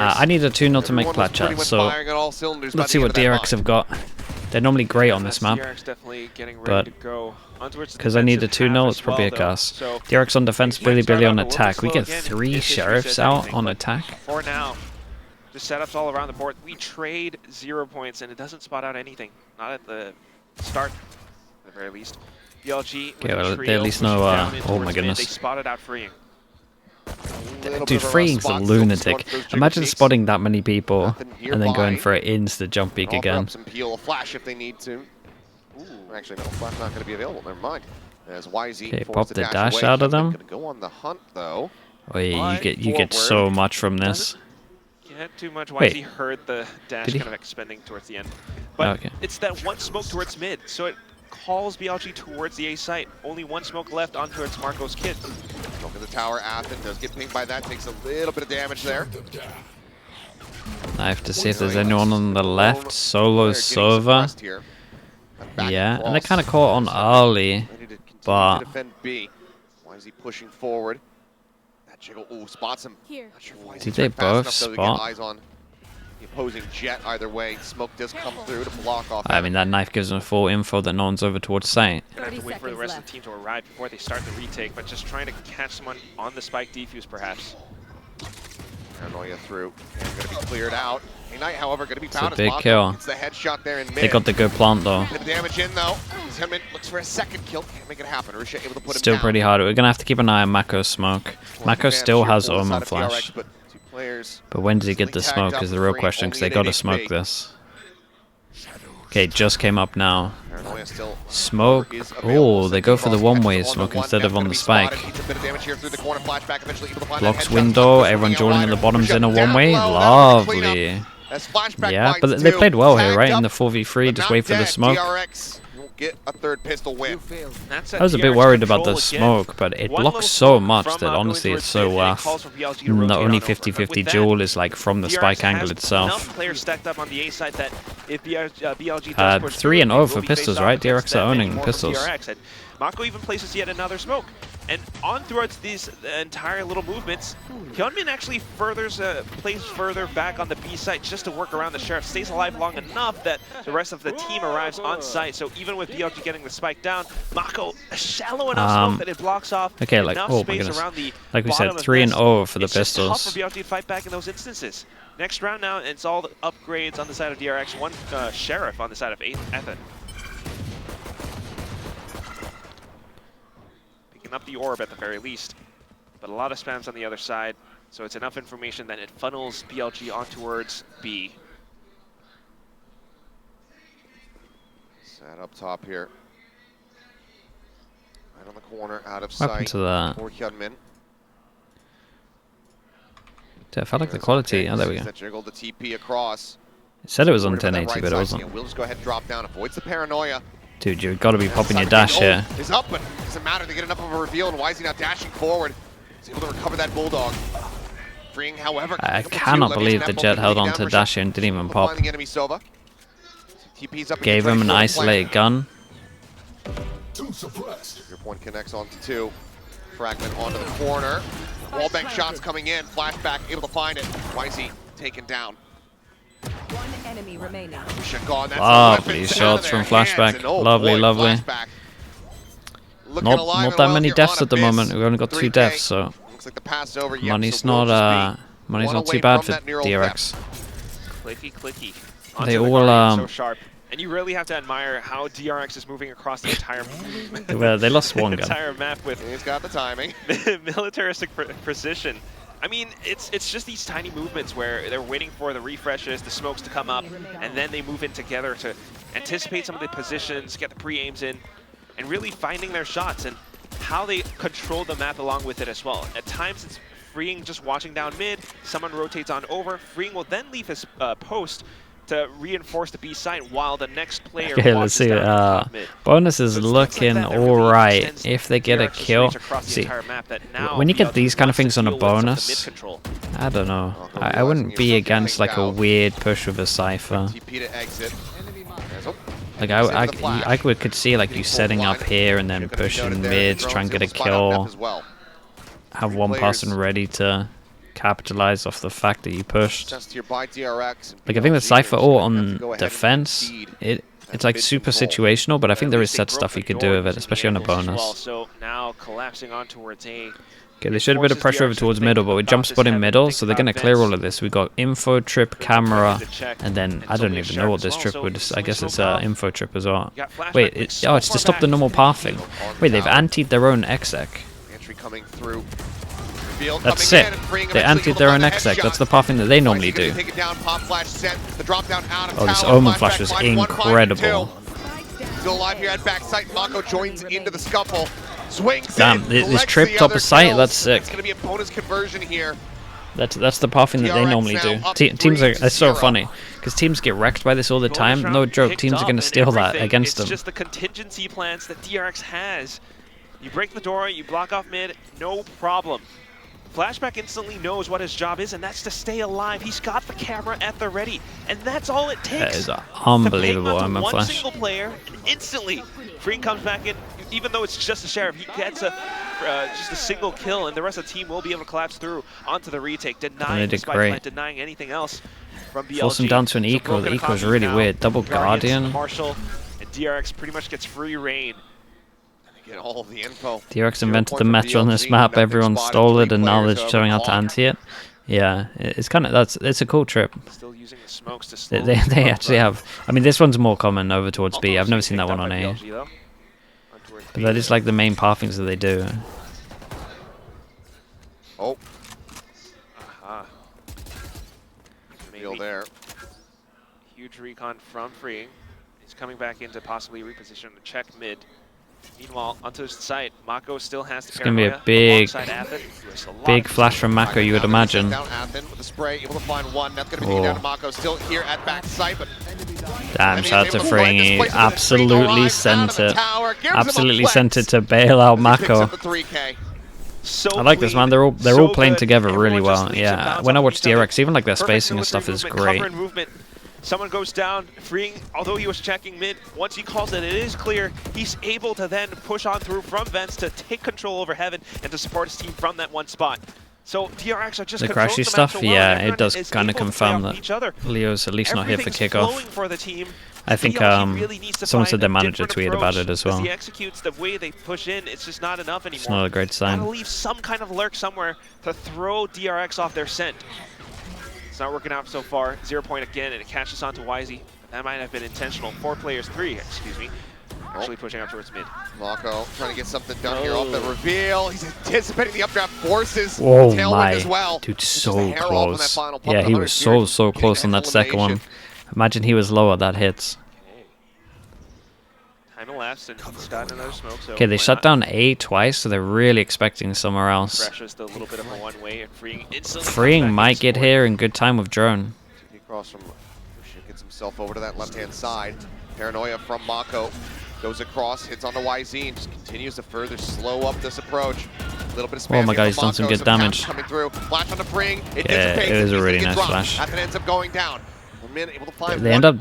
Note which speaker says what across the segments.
Speaker 1: I need a 2-0 to make plat chat, so let's see what DRX have got. They're normally great on this map, but because I need a 2-0, it's probably a gas. DRX on defense, Billy on attack. We get 3 sheriffs out on attack.
Speaker 2: For now, just setups all around the board. We trade 0 points, and it doesn't spot out anything. Not at the start, at the very least. BLG,
Speaker 1: okay, well, they at least know. Oh my goodness.
Speaker 2: They spotted out freeing.
Speaker 1: Dude, freeing's a lunatic. Imagine spotting that many people and then going for an insta jump peek again.
Speaker 3: Peel a flash if they need to. Actually, no, flash not going to be available. Never mind. As YZ
Speaker 1: okay, pop the dash out of them.
Speaker 3: Go on the hunt though.
Speaker 1: Oh, yeah, you get so much from this.
Speaker 2: Can't too much. YZ heard the dash kind of expending towards the end, but it's that one smoke towards mid, so it calls BLG towards the A site. Only one smoke left on towards Marco's kit.
Speaker 3: Smoke in the tower. Athen does get pinged by that. Takes a little bit of damage there.
Speaker 1: I have to see if there's anyone on the left. Solo Sova. Yeah, and they kind of caught on early, but
Speaker 3: Why is he pushing forward? That jiggle, spots him.
Speaker 1: Did they both spot?
Speaker 3: Eyes on the opposing jet either way. Smoke does come through to block off.
Speaker 1: I mean, that knife gives them full info that no one's over towards site.
Speaker 2: Gonna have to wait for the rest of the team to arrive before they start the retake, but just trying to catch someone on the spike defuse, perhaps.
Speaker 3: Paranoia through, and going to be cleared out. Knight, however, going to be found.
Speaker 1: It's a big kill.
Speaker 3: It's the headshot there in mid.
Speaker 1: They got the good plant though.
Speaker 3: Bit of damage in though. Tenman looks for a second kill. Can't make it happen. Risha able to put
Speaker 1: Still
Speaker 3: him down.
Speaker 1: pretty hard. We're gonna have to keep an eye on Mako's smoke. Mako still has Omen flash, but when does he get the smoke is the real question, because they gotta smoke this. Okay, just came up now. Smoke. Oh, they go for the one-way smoke instead of on the spike. Blocks window. Everyone joining at the bottom's in a one-way. Lovely. Yeah, but they played well here, right? In the 4v3, just wait for the smoke.
Speaker 3: Get a third pistol win.
Speaker 1: I was a bit worried about the smoke, but it blocks so much that honestly it's so worth. The only 50-50 duel is like from the spike angle itself. 3-0 for pistols, right? DRX are owning pistols.
Speaker 2: Mako even places yet another smoke. And on towards these entire little movements, Hyunmin actually plays further back on the B site just to work around the Sheriff. Stays alive long enough that the rest of the team arrives on site. So even with BLG getting the spike down, Mako shallow enough smoke that it blocks off enough space around the
Speaker 1: like we said, 3-0 for the
Speaker 2: pistols. It's tough for BLG to fight back in those instances. Next round now, it's all the upgrades on the side of DRX, one Sheriff on the side of Ethan. Up the orb at the very least, but a lot of spams on the other side, so it's enough information that it funnels BLG on towards B.
Speaker 3: Set up top here. Right on the corner, out of sight.
Speaker 1: What happened to that?
Speaker 3: For Hyunmin.
Speaker 1: I felt like the quality. Oh, there we go.
Speaker 3: Jiggled the TP across.
Speaker 1: It said it was on 1080, but it wasn't.
Speaker 3: We'll just go ahead and drop down. Avoids the paranoia.
Speaker 1: Dude, you've got to be popping your dash here.
Speaker 3: Is up, but it doesn't matter. They get enough of a reveal, and why is he now dashing forward? He's able to recover that bulldog. Freeing, however,
Speaker 1: I cannot believe the jet held on to dash and didn't even pop. Gave him an isolated gun.
Speaker 3: Your point connects onto 2. Fragment onto the corner. Wallbang shots coming in. Flashback, able to find it. YZ taken down.
Speaker 4: One enemy remaining.
Speaker 1: Lovely shots from flashback. Lovely, lovely. Not that many deaths at the moment. We've only got 2 deaths, so money's not too bad for DRX.
Speaker 2: Clicky, clicky.
Speaker 1: They all
Speaker 2: so sharp. And you really have to admire how DRX is moving across the entire
Speaker 1: well, they lost one gun.
Speaker 2: Entire map with
Speaker 3: he's got the timing.
Speaker 2: Militaristic precision. I mean, it's just these tiny movements where they're waiting for the refreshes, the smokes to come up, and then they move in together to anticipate some of the positions, get the pre-aims in, and really finding their shots and how they control the map along with it as well. At times, it's Freeing just watching down mid, someone rotates on over, Freeing will then leave his post to reinforce the B site while the next player
Speaker 1: let's see. Bonus is looking alright if they get a kill. See, when you get these kind of things on a bonus, I don't know. I wouldn't be against like a weird push with a Cypher. Like I could see like you setting up here and then pushing mid, try and get a kill. Have one person ready to capitalize off the fact that you pushed.
Speaker 3: Just here by DRX.
Speaker 1: Like, I think the Cypher ult on defense, it's like super situational, but I think there is set stuff you could do with it, especially on a bonus.
Speaker 2: So now collapsing on towards A.
Speaker 1: Okay, they should have a bit of pressure over towards middle, but we jump spot in middle, so they're going to clear all of this. We got info, trip, camera, and then I don't even know what this trip would. I guess it's info trip as well. Wait, it's to stop the normal pathing. Wait, they've antied their own exec.
Speaker 3: Entry coming through.
Speaker 1: That's it. They antied their own exec. That's the pathing that they normally do. Oh, this Omen Flash was incredible.
Speaker 3: Still alive here at backside. Mako joins into the scuffle. Swings
Speaker 1: Damn, this trip top of sight, that's sick.
Speaker 3: It's going to be a bonus conversion here.
Speaker 1: That's the pathing that they normally do. Teams are, it's so funny, because teams get wrecked by this all the time. No joke, teams are going to steal that against them.
Speaker 2: It's just the contingency plans that DRX has. You break the door, you block off mid, no problem. Flashback instantly knows what his job is, and that's to stay alive. He's got the camera at the ready, and that's all it takes.
Speaker 1: That is unbelievable, Omen Flash.
Speaker 2: One single player, and instantly, Freak comes back in. Even though it's just a Sheriff, he gets just a single kill, and the rest of the team will be able to collapse through onto the retake, denying the spike plant, denying anything else from BLG.
Speaker 1: Force him down to an eco. The eco is really weird. Double Guardian.
Speaker 2: Marshall, and DRX pretty much gets free reign.
Speaker 3: Get all the info.
Speaker 1: DRX invented the meta on this map. Everyone stole it, and now they're showing how to anti it. Yeah, it's kind of it's a cool trip.
Speaker 2: Still using the smokes to slow
Speaker 1: they actually have. I mean, this one's more common over towards B. I've never seen that one on A. But that is like the main pathings that they do.
Speaker 3: Oh.
Speaker 2: Aha.
Speaker 3: Maybe there.
Speaker 2: Huge recon from Freeing. He's coming back in to possibly reposition to check mid. Meanwhile, onto his site, Mako still has to.
Speaker 1: It's going to be a big flash from Mako, you would imagine.
Speaker 3: Down Athen with a spray, able to find one. That's going to be down to Mako, still here at back site, but
Speaker 1: damn, shout out to Freeing. He absolutely sent it. Absolutely sent it to bail out Mako. I like this, man. They're all playing together really well. Yeah, when I watch DRX, even like their spacing and stuff is great.
Speaker 2: Someone goes down, Freeing, although he was checking mid, once he calls it is clear, he's able to then push on through from vents to take control over Heaven and to support his team from that one spot. So DRX are just
Speaker 1: the crashy stuff,
Speaker 2: so well,
Speaker 1: yeah, it does kind of confirm that Leo's at least not here for kickoff.
Speaker 2: For the team.
Speaker 1: I think someone said their manager tweeted about it as well.
Speaker 2: He executes the way they push in, it's just not enough anymore.
Speaker 1: It's not a great sign.
Speaker 2: Gotta leave some kind of lurk somewhere to throw DRX off their scent. Not working out so far. 0 point again, and it catches onto YZ. That might have been intentional. 3, excuse me. Actually pushing up towards mid.
Speaker 3: Mako trying to get something done here off the reveal. He's anticipating the updraft forces.
Speaker 1: Oh
Speaker 3: my, as well.
Speaker 1: Dude, so close. Yeah, he was so close on that second one. Imagine he was lower, that hits.
Speaker 2: Time elapsed, and he's gotten another smoke. So
Speaker 1: okay, they shut down A twice, so they're really expecting somewhere else.
Speaker 2: A little bit of a one-way, and
Speaker 1: Freeing might get here in good time with drone.
Speaker 3: Across from gets himself over to that left-hand side. Paranoia from Mako goes across, hits on the YZ, and just continues to further slow up this approach. A little bit of spam.
Speaker 1: Oh my god, he's done some good damage.
Speaker 3: Coming through. Flash on the Freeing.
Speaker 1: Yeah, it was a really nice flash.
Speaker 3: That ends up going down. Able to find
Speaker 1: they end up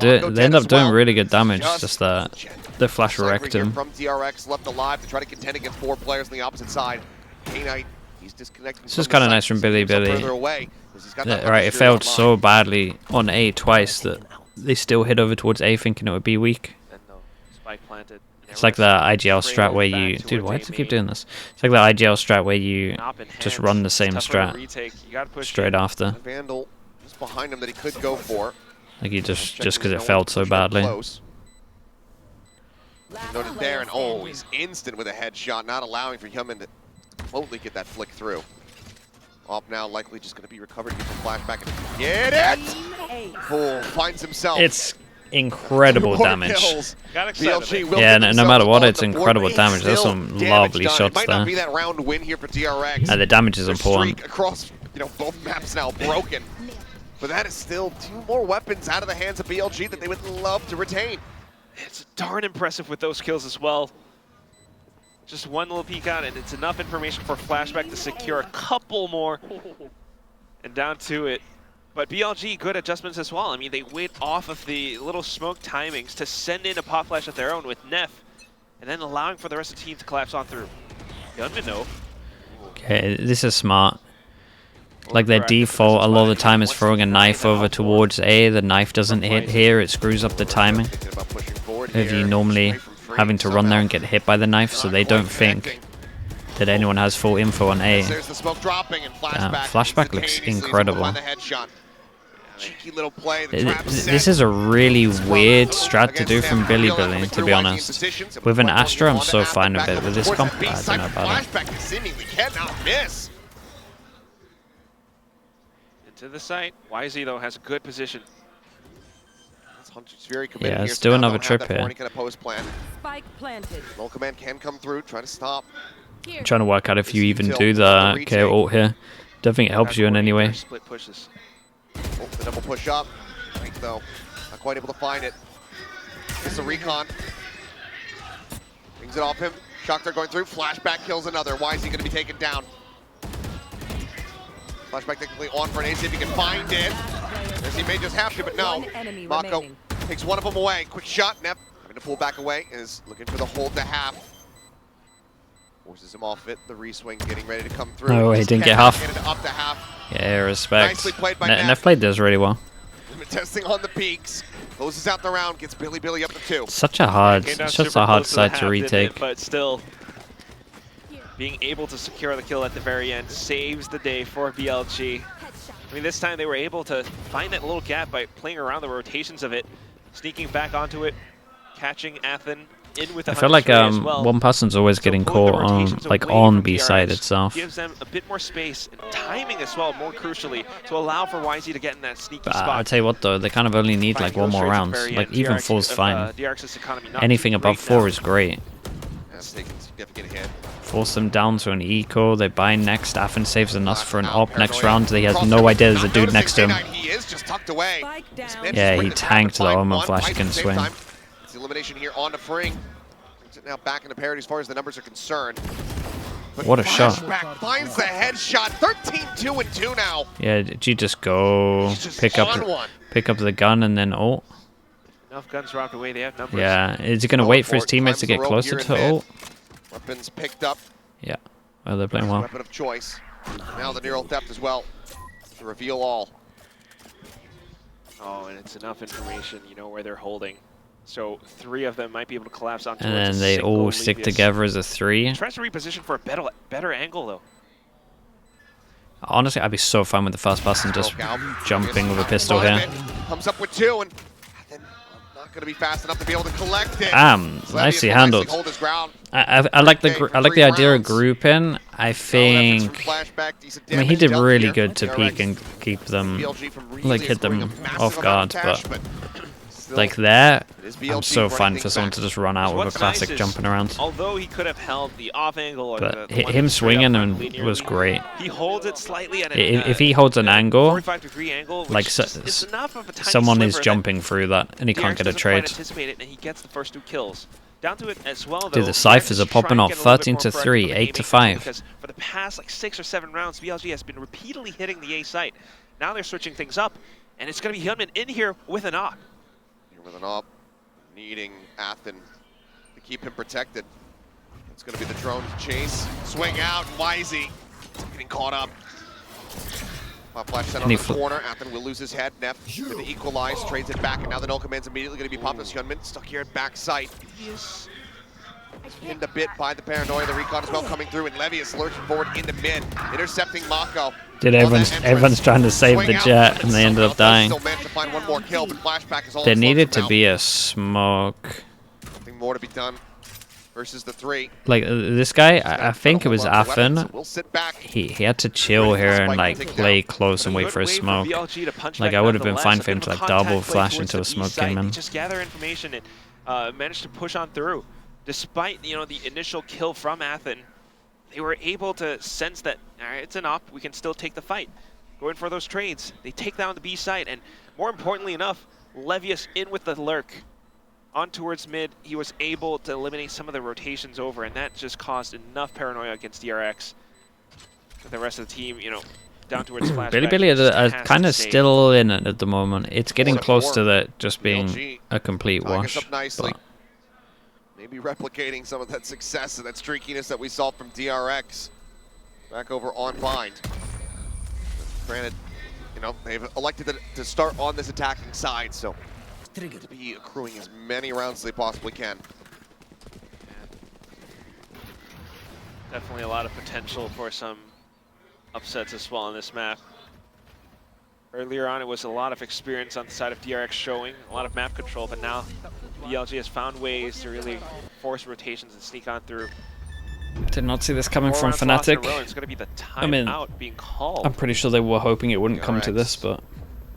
Speaker 1: doing really good damage. Just that the flash wrecked him.
Speaker 3: From DRX left alive to try to contend against 4 players on the opposite side. K-Knight, he's disconnected.
Speaker 1: This is kind of nice from Billy. Right, it failed so badly on A twice that they still hit over towards A thinking it would be weak. It's like the IGL strat where you... Dude, why does it keep doing this? It's like the IGL strat where you just run the same strat straight after.
Speaker 3: Vandal just behind him that he could go for.
Speaker 1: Like he just because it failed so badly.
Speaker 3: Noted there, and oh, he's instant with a headshot, not allowing for Human to remotely get that flick through. Op now likely just going to be recovered, get the flashback, and get it! Cool, finds himself.
Speaker 1: It's incredible damage.
Speaker 3: BLG
Speaker 1: yeah, no matter what, it's incredible damage. There's some lovely shots
Speaker 3: it might
Speaker 1: there.
Speaker 3: Not be that round win here for DRX.
Speaker 1: The damage is important.
Speaker 3: Across, both maps now broken. But that is still 2 more weapons out of the hands of BLG that they would love to retain.
Speaker 2: It's darn impressive with those kills as well. Just one little peek out, and it's enough information for Flashback to secure a couple more. And down to it. But BLG, good adjustments as well. I mean, they wait off of the little smoke timings to send in a pop flash of their own with Neff, and then allowing for the rest of the team to collapse on through. Gunman, no.
Speaker 1: Okay, this is smart. Like their default a lot of the time is throwing a knife over towards A. The knife doesn't hit here, it screws up the timing. If you normally having to run there and get hit by the knife, so they don't think that anyone has full info on A. Flashback looks incredible. This is a really weird strat to do from Billy, to be honest. With an Astra, I'm so fine with it. With this comp, I don't know about it.
Speaker 2: Into the site. YZ, though, has a good position.
Speaker 1: Yeah, let's do another trip here.
Speaker 4: Spike planted.
Speaker 3: Low command can come through, try to stop.
Speaker 1: I'm trying to work out if you even do the KO ult here. Don't think it helps you in any way.
Speaker 2: Split pushes.
Speaker 3: Oh, the double push up. Right, though. Not quite able to find it. It's a recon. Brings it off him. Shocker going through. Flashback kills another. Why is he going to be taken down? Flashback technically on for an ace if he can find it. As he may just have to, but no. Mako takes one of them away. Quick shot. Nep having to pull back away. Is looking for the hold to half. Forces him off it. The re-swing getting ready to come through.
Speaker 1: Oh, he didn't get half.
Speaker 3: Up to half.
Speaker 1: Yeah, respect.
Speaker 3: Nicely played by
Speaker 1: Nef played this really well.
Speaker 3: Testing on the peaks. Closes out the round. Gets Billy up to 2.
Speaker 1: Such a hard side to retake.
Speaker 2: But still, being able to secure the kill at the very end saves the day for BLG. I mean, this time they were able to find that little gap by playing around the rotations of it, sneaking back onto it, catching Athen in with the
Speaker 1: I feel like
Speaker 2: well.
Speaker 1: one person's always getting caught on B side itself.
Speaker 2: Gives them a bit more space and timing as well, more crucially, to allow for YZ to get in that sneaky spot.
Speaker 1: I'll tell you what though, they kind of only need like one more round. Like even 4's fine. Anything above 4 is great.
Speaker 3: That's taking significant hit.
Speaker 1: Force them down to an eco, they buy next, Athen saves enough for an op next round, he has no idea there's a dude next to him.
Speaker 3: He is just tucked away.
Speaker 1: Yeah, he tanked the Omen Flash, he can swing.
Speaker 3: It's the elimination here on to Fring. Brings it now back into parity as far as the numbers are concerned. But
Speaker 1: what a shot.
Speaker 3: Finds the headshot, 13-2 and 2 now.
Speaker 1: Yeah, did you just go pick up the gun and then ult?
Speaker 2: Enough guns dropped away, they have numbers.
Speaker 1: Yeah, is he going to wait for his teammates to get closer to ult?
Speaker 3: Weapons picked up.
Speaker 1: Yeah, well, they're playing well.
Speaker 3: Weapon of choice. Now the neural theft as well to reveal all.
Speaker 2: Oh, and it's enough information, you know where they're holding. So 3 of them might be able to collapse onto
Speaker 1: and then they all stick together as a 3.
Speaker 2: Tries to reposition for a better angle though.
Speaker 1: Honestly, I'd be so fine with the first person just jumping with a pistol here.
Speaker 3: Comes up with 2 and then not going to be fast enough to be able to collect it.
Speaker 1: Nicely handled. I like the idea of grouping. I think he did really good to peek and keep them, like hit them off guard, but like that, I'm so fine for someone to just run out with a classic jumping around.
Speaker 2: Although he could have held the off angle, or
Speaker 1: but him swinging was great.
Speaker 2: He holds it slightly at
Speaker 1: if he holds an angle,
Speaker 2: 45-degree angle,
Speaker 1: like someone is jumping through that and he can't get a trade.
Speaker 2: And he gets the first 2 kills. Down to it as well, though.
Speaker 1: Dude, the ciphers are popping off 13-3, 8-5.
Speaker 2: Because for the past 6 or 7 rounds, BLG has been repeatedly hitting the A site. Now they're switching things up, and it's going to be Hyunmin in here with an op.
Speaker 3: With an op, needing Athen to keep him protected. It's going to be the drone chase. Swing out, YZ getting caught up. Flash set on the corner. Athen will lose his head. Nef with the equalize, trades it back, and now the null command's immediately going to be popped as Hyunmin stuck here at back sight. Pinned a bit by the paranoia. The recon as well coming through, and Levius lurching forward into mid, intercepting Mako.
Speaker 1: Dude, everyone's trying to save the jet, and they ended up dying. There needed to be a smoke.
Speaker 3: Nothing more to be done versus the 3.
Speaker 1: Like this guy, I think it was Athen. He had to chill here and like play close and wait for a smoke. Like I would have been fine for him to like double flash into a smoke game in.
Speaker 2: Just gather information and managed to push on through. Despite the initial kill from Athen, they were able to sense that, all right, it's an op, we can still take the fight. Going for those trades. They take down the B site, and more importantly enough, Levius in with the lurk. On towards mid, he was able to eliminate some of the rotations over, and that just caused enough paranoia against DRX. The rest of the team, down towards flashback.
Speaker 1: Billy are kind of still in it at the moment. It's getting close to that just being a complete wash.
Speaker 3: Maybe replicating some of that success and that streakiness that we saw from DRX. Back over on Bind. Granted, you know, they've elected to start on this attacking side, so to be accruing as many rounds as they possibly can.
Speaker 2: Definitely a lot of potential for some upsets as well on this map. Earlier on, it was a lot of experience on the side of DRX showing, a lot of map control, but now BLG has found ways to really force rotations and sneak on through.
Speaker 1: Did not see this coming
Speaker 2: 4
Speaker 1: from
Speaker 2: rounds lost in a
Speaker 1: Fnatic.
Speaker 2: row, and it's going to be the
Speaker 1: I mean,
Speaker 2: timeout being called.
Speaker 1: I'm pretty sure they were hoping it wouldn't come to this, but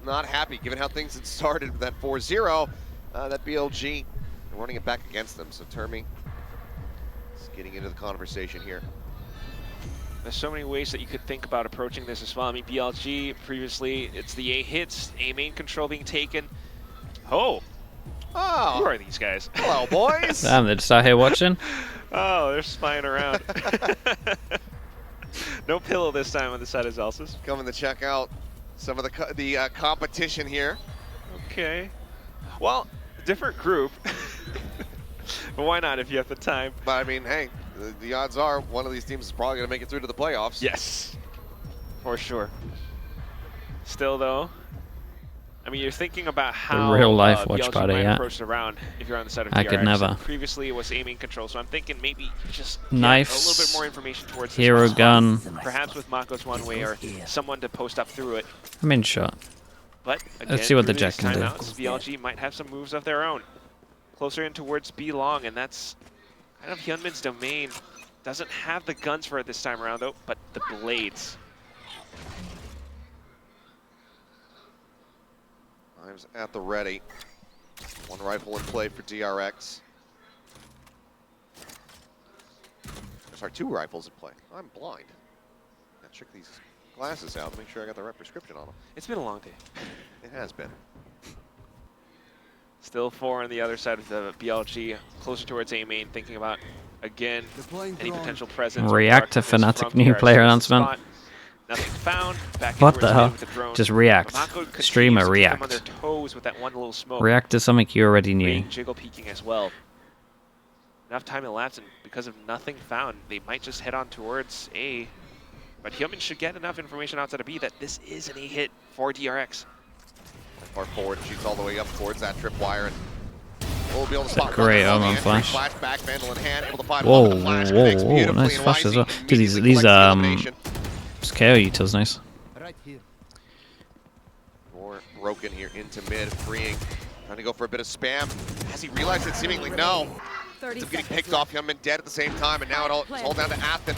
Speaker 3: Not happy, given how things had started with that 4-0, that BLG, they're running it back against them. So Termi is getting into the conversation here.
Speaker 2: There's so many ways that you could think about approaching this as well. I mean, BLG, previously, it's the A hits, A main control being taken. Oh! Who
Speaker 3: Oh,
Speaker 2: are these guys?
Speaker 3: hello, boys.
Speaker 1: damn, they just out here watching.
Speaker 2: Oh, they're spying around. No pillow this time on the side of Zelsis.
Speaker 3: Coming to check out some of the competition here.
Speaker 2: Okay. Well, different group. But why not if you have the time?
Speaker 3: But I mean, hey, the odds are one of these teams is probably going to make it through to the playoffs.
Speaker 2: Yes, for sure. Still though, I mean, you're thinking about how
Speaker 1: real life watch
Speaker 2: BLG
Speaker 1: party,
Speaker 2: might
Speaker 1: yeah.
Speaker 2: approach the round if you're on the side of
Speaker 1: I
Speaker 2: DRX.
Speaker 1: could never.
Speaker 2: Previously, it was aiming control, so I'm thinking maybe just get
Speaker 1: Knives,
Speaker 2: a little bit more information towards this
Speaker 1: hero
Speaker 2: one spot.
Speaker 1: gun.
Speaker 2: Perhaps with Mako's one way or someone to post up through it.
Speaker 1: I'm in shot.
Speaker 2: But again,
Speaker 1: Let's see what the
Speaker 2: through
Speaker 1: Jet
Speaker 2: these
Speaker 1: can do.
Speaker 2: timeouts, BLG might have some moves of their own. Closer in towards B long, and that's kind of Hyunmin's domain. Doesn't have the guns for it this time around though, but the blades.
Speaker 3: Knives at the ready. One rifle in play for DRX. Sorry, 2 rifles in play. I'm blind. Gotta check these glasses out to make sure I got the right prescription on them.
Speaker 2: It's been a long day.
Speaker 3: It has been.
Speaker 2: Still 4 on the other side of the BLG, closer towards A main, thinking about, again, any potential presence. or
Speaker 1: React to
Speaker 2: darkness
Speaker 1: Fnatic
Speaker 2: from
Speaker 1: new
Speaker 2: DRX.
Speaker 1: player
Speaker 2: There's a
Speaker 1: announcement.
Speaker 2: spot. Nothing found. Back
Speaker 1: What
Speaker 2: in
Speaker 1: the
Speaker 2: towards
Speaker 1: hell?
Speaker 2: mid with the drone.
Speaker 1: Just react.
Speaker 2: Mako continues
Speaker 1: Streamer
Speaker 2: to keep them on their
Speaker 1: react.
Speaker 2: toes with that one little smoke.
Speaker 1: React to something you already knew.
Speaker 2: Being jiggle peeking as well. Enough time elapsed, and because of nothing found, they might just head on towards A. But Hyunmin should get enough information outside of B that this is an A hit for DRX.
Speaker 3: Far forward, shoots all the way up towards that tripwire, and we'll be able to spot
Speaker 1: Great
Speaker 3: one.
Speaker 1: omen
Speaker 3: The
Speaker 1: flash.
Speaker 3: Flashback, Vandal in hand, able to find
Speaker 1: Whoa,
Speaker 3: one with the flash, connects
Speaker 1: whoa,
Speaker 3: beautifully,
Speaker 1: nice
Speaker 3: and
Speaker 1: flash as
Speaker 3: YC
Speaker 1: well. Dude, these
Speaker 3: immediately collects the elimination.
Speaker 1: KO utils nice.
Speaker 5: Right here.
Speaker 3: More broken here into mid, freeing, trying to go for a bit of spam. Has he realized it? Seemingly no.
Speaker 4: 30
Speaker 3: Ends up getting
Speaker 4: seconds
Speaker 3: picked
Speaker 4: left.
Speaker 3: off, Hyunmin dead at the same time, and now it's all down to Athen.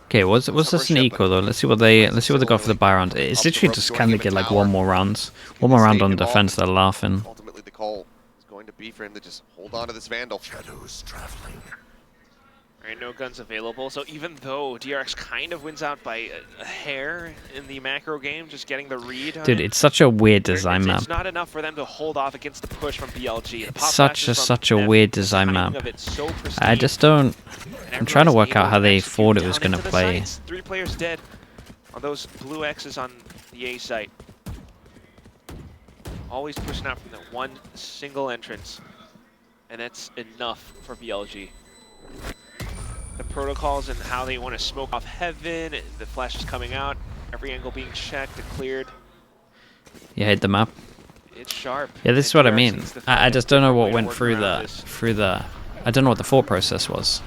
Speaker 1: Okay, was this an equal though? Let's see what they got for the buy round. It's literally just can they get like one more round on defense? They're laughing.
Speaker 3: Ultimately, the call is going to be for him to just hold on to this Vandal.
Speaker 5: Shadows traveling.
Speaker 2: Right, no guns available, so even though DRX kind of wins out by a hair in the macro game, just getting the read on
Speaker 1: Dude,
Speaker 2: it,
Speaker 1: it's such a weird design map.
Speaker 2: it's not enough for them to hold off against the push from BLG. The
Speaker 1: It's
Speaker 2: pop
Speaker 1: such
Speaker 2: flashes from
Speaker 1: such a
Speaker 2: them,
Speaker 1: weird
Speaker 2: the
Speaker 1: design
Speaker 2: timing
Speaker 1: map.
Speaker 2: of it so
Speaker 1: I
Speaker 2: pristine,
Speaker 1: just don't.
Speaker 2: and
Speaker 1: I'm trying to
Speaker 2: everyone's
Speaker 1: work out
Speaker 2: able
Speaker 1: how they
Speaker 2: execute
Speaker 1: thought it
Speaker 2: down
Speaker 1: was going to
Speaker 2: into the
Speaker 1: play.
Speaker 2: sites. 3 players dead on those blue X's on the A site. Always pushing out from that one single entrance, and that's enough for BLG. The protocols and how they want to smoke off heaven, the flash is coming out, every angle being checked and cleared.
Speaker 1: You hate the map.
Speaker 2: It's sharp.
Speaker 1: Yeah, this is
Speaker 2: And
Speaker 1: what I
Speaker 2: DRX
Speaker 1: mean.
Speaker 2: needs to
Speaker 1: I
Speaker 2: find
Speaker 1: just don't know
Speaker 2: a
Speaker 1: what
Speaker 2: way to
Speaker 1: went
Speaker 2: work
Speaker 1: through
Speaker 2: around
Speaker 1: the
Speaker 2: this.
Speaker 1: I don't know what the thought process was.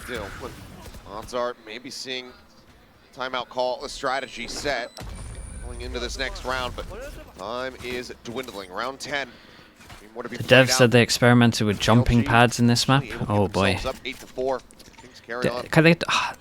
Speaker 3: They do. But odds are maybe seeing timeout call, a strategy set going into this next round, but time is dwindling. Round 10. More to be
Speaker 1: The
Speaker 3: played
Speaker 1: devs
Speaker 3: out.
Speaker 1: said they experimented with jumping pads in this map.
Speaker 3: Able to get
Speaker 1: Oh boy.
Speaker 3: themselves Up 8-4. Things carry on.
Speaker 1: Can they? I'm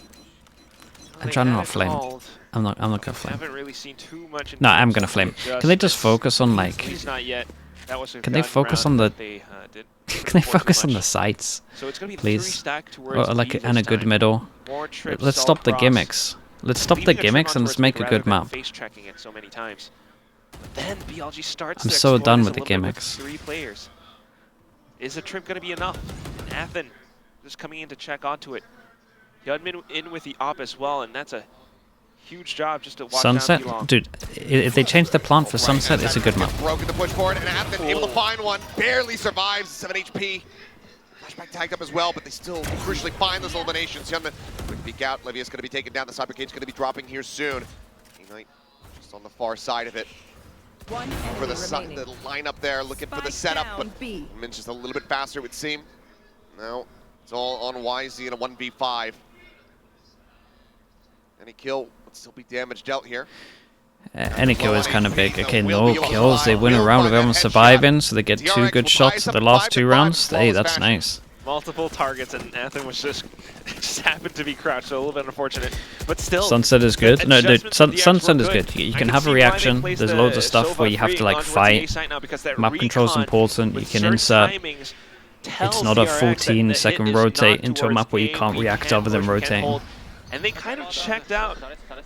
Speaker 2: They
Speaker 1: trying to
Speaker 2: had
Speaker 1: not
Speaker 2: it
Speaker 1: flame.
Speaker 2: called.
Speaker 1: I'm not gonna flame.
Speaker 2: Haven't really seen too much. In
Speaker 1: No, I'm
Speaker 2: terms
Speaker 1: gonna
Speaker 2: of
Speaker 1: flame.
Speaker 2: adjustments.
Speaker 1: Can they just focus on like?
Speaker 2: He's not yet. That was a
Speaker 1: Can they
Speaker 2: good
Speaker 1: focus
Speaker 2: round,
Speaker 1: on the-
Speaker 2: but they, didn't
Speaker 1: Can they
Speaker 2: afford too
Speaker 1: focus on the
Speaker 2: much.
Speaker 1: sights?
Speaker 2: So it's gonna be the
Speaker 1: please?
Speaker 2: 3 stack towards
Speaker 1: Or like
Speaker 2: B
Speaker 1: and a
Speaker 2: this
Speaker 1: good
Speaker 2: time.
Speaker 1: middle.
Speaker 2: More trips
Speaker 1: Let's
Speaker 2: all
Speaker 1: stop the
Speaker 2: across.
Speaker 1: gimmicks. Let's stop the
Speaker 2: Leaving a trim
Speaker 1: gimmicks
Speaker 2: on
Speaker 1: and
Speaker 2: towards
Speaker 1: let's make
Speaker 2: mid
Speaker 1: a
Speaker 2: rather
Speaker 1: good
Speaker 2: than
Speaker 1: map.
Speaker 2: Face checking it so many times. But then BLG starts
Speaker 1: I'm
Speaker 2: to
Speaker 1: so
Speaker 2: exploit
Speaker 1: done
Speaker 2: this
Speaker 1: with
Speaker 2: a
Speaker 1: the
Speaker 2: little bit
Speaker 1: gimmicks.
Speaker 2: 3 players. Is the trip gonna be enough? Athen just coming in to check onto it. Hyunmin in with the op as well, and that's a huge job just to watch
Speaker 1: Sunset,
Speaker 2: down B-Long.
Speaker 1: dude. If they change the plant for Sunset, it's a good map.
Speaker 3: Broken the push forward, and Athen able to find one. Barely survives. 7 HP. Flashback tagged up as well, but they still crucially find those eliminations. Hyunmin, quick peek out. Livia's going to be taken down. The Cyber Cage's going to be dropping here soon. Knight just on the far side of it.
Speaker 4: One
Speaker 3: For the
Speaker 4: enemy remaining.
Speaker 3: lineup there, looking for the
Speaker 4: Spike
Speaker 3: setup,
Speaker 4: down,
Speaker 3: but
Speaker 4: B.
Speaker 3: Min's just a little bit faster, it would seem. No, it's all on YZ in a 1v5. Any kill would still be damage dealt here.
Speaker 1: Any kill is kind of big. Okay, no kills. They win a round with everyone surviving, so they get 2 good shots at the last 2 rounds. Hey, that's nice.
Speaker 2: Multiple targets, and Anthem was just happened to be crouched, so a little bit unfortunate. But still,
Speaker 1: Sunset is good. No, dude,
Speaker 2: adjustments from DRX
Speaker 1: Sunset
Speaker 2: were
Speaker 1: is good. You can have a reaction. There's loads of stuff where you have to like fight. Map control's important. You can insert. It's not a 14-second rotate into a map where you can't react other than rotating.
Speaker 2: And they kind of checked out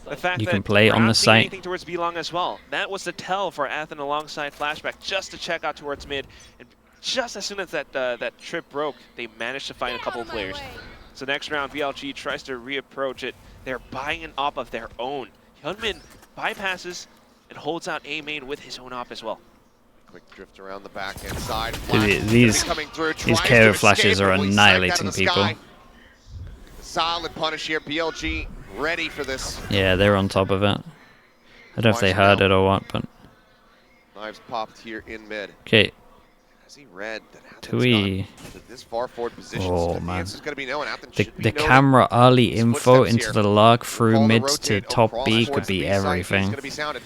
Speaker 2: the fact
Speaker 1: You
Speaker 2: that
Speaker 1: can play on the site.
Speaker 2: anything towards B long as well. That was the tell for Athen alongside Flashback, just to check out towards mid. And just as soon as that trip broke, they managed to find a couple of players. So next round, BLG tries to reapproach it. They're buying an op of their own. Hyunmin bypasses and holds out A main with his own op as well.
Speaker 3: Quick drift around the backhand side.
Speaker 1: Dude, these KO flashes are annihilating people.
Speaker 3: Solid punish here. BLG ready for this.
Speaker 1: Yeah, they're on top of it. I don't know if they heard it or what, but...
Speaker 3: Knives popped here in mid.
Speaker 1: Okay.
Speaker 3: Has he read that
Speaker 1: Tui.
Speaker 3: this far forward position?
Speaker 1: Oh,
Speaker 3: The
Speaker 1: man.
Speaker 3: answer's going to be no, and Athens
Speaker 1: The
Speaker 3: should be noting
Speaker 1: camera early info
Speaker 3: footsteps
Speaker 1: into
Speaker 3: here.
Speaker 1: the lurk through
Speaker 3: Call the
Speaker 1: mid
Speaker 3: rotate
Speaker 1: to
Speaker 3: over
Speaker 1: top
Speaker 3: cross
Speaker 1: B
Speaker 3: towards
Speaker 1: could
Speaker 3: the
Speaker 1: be
Speaker 3: B side. He's
Speaker 1: everything.
Speaker 3: gonna be sounded.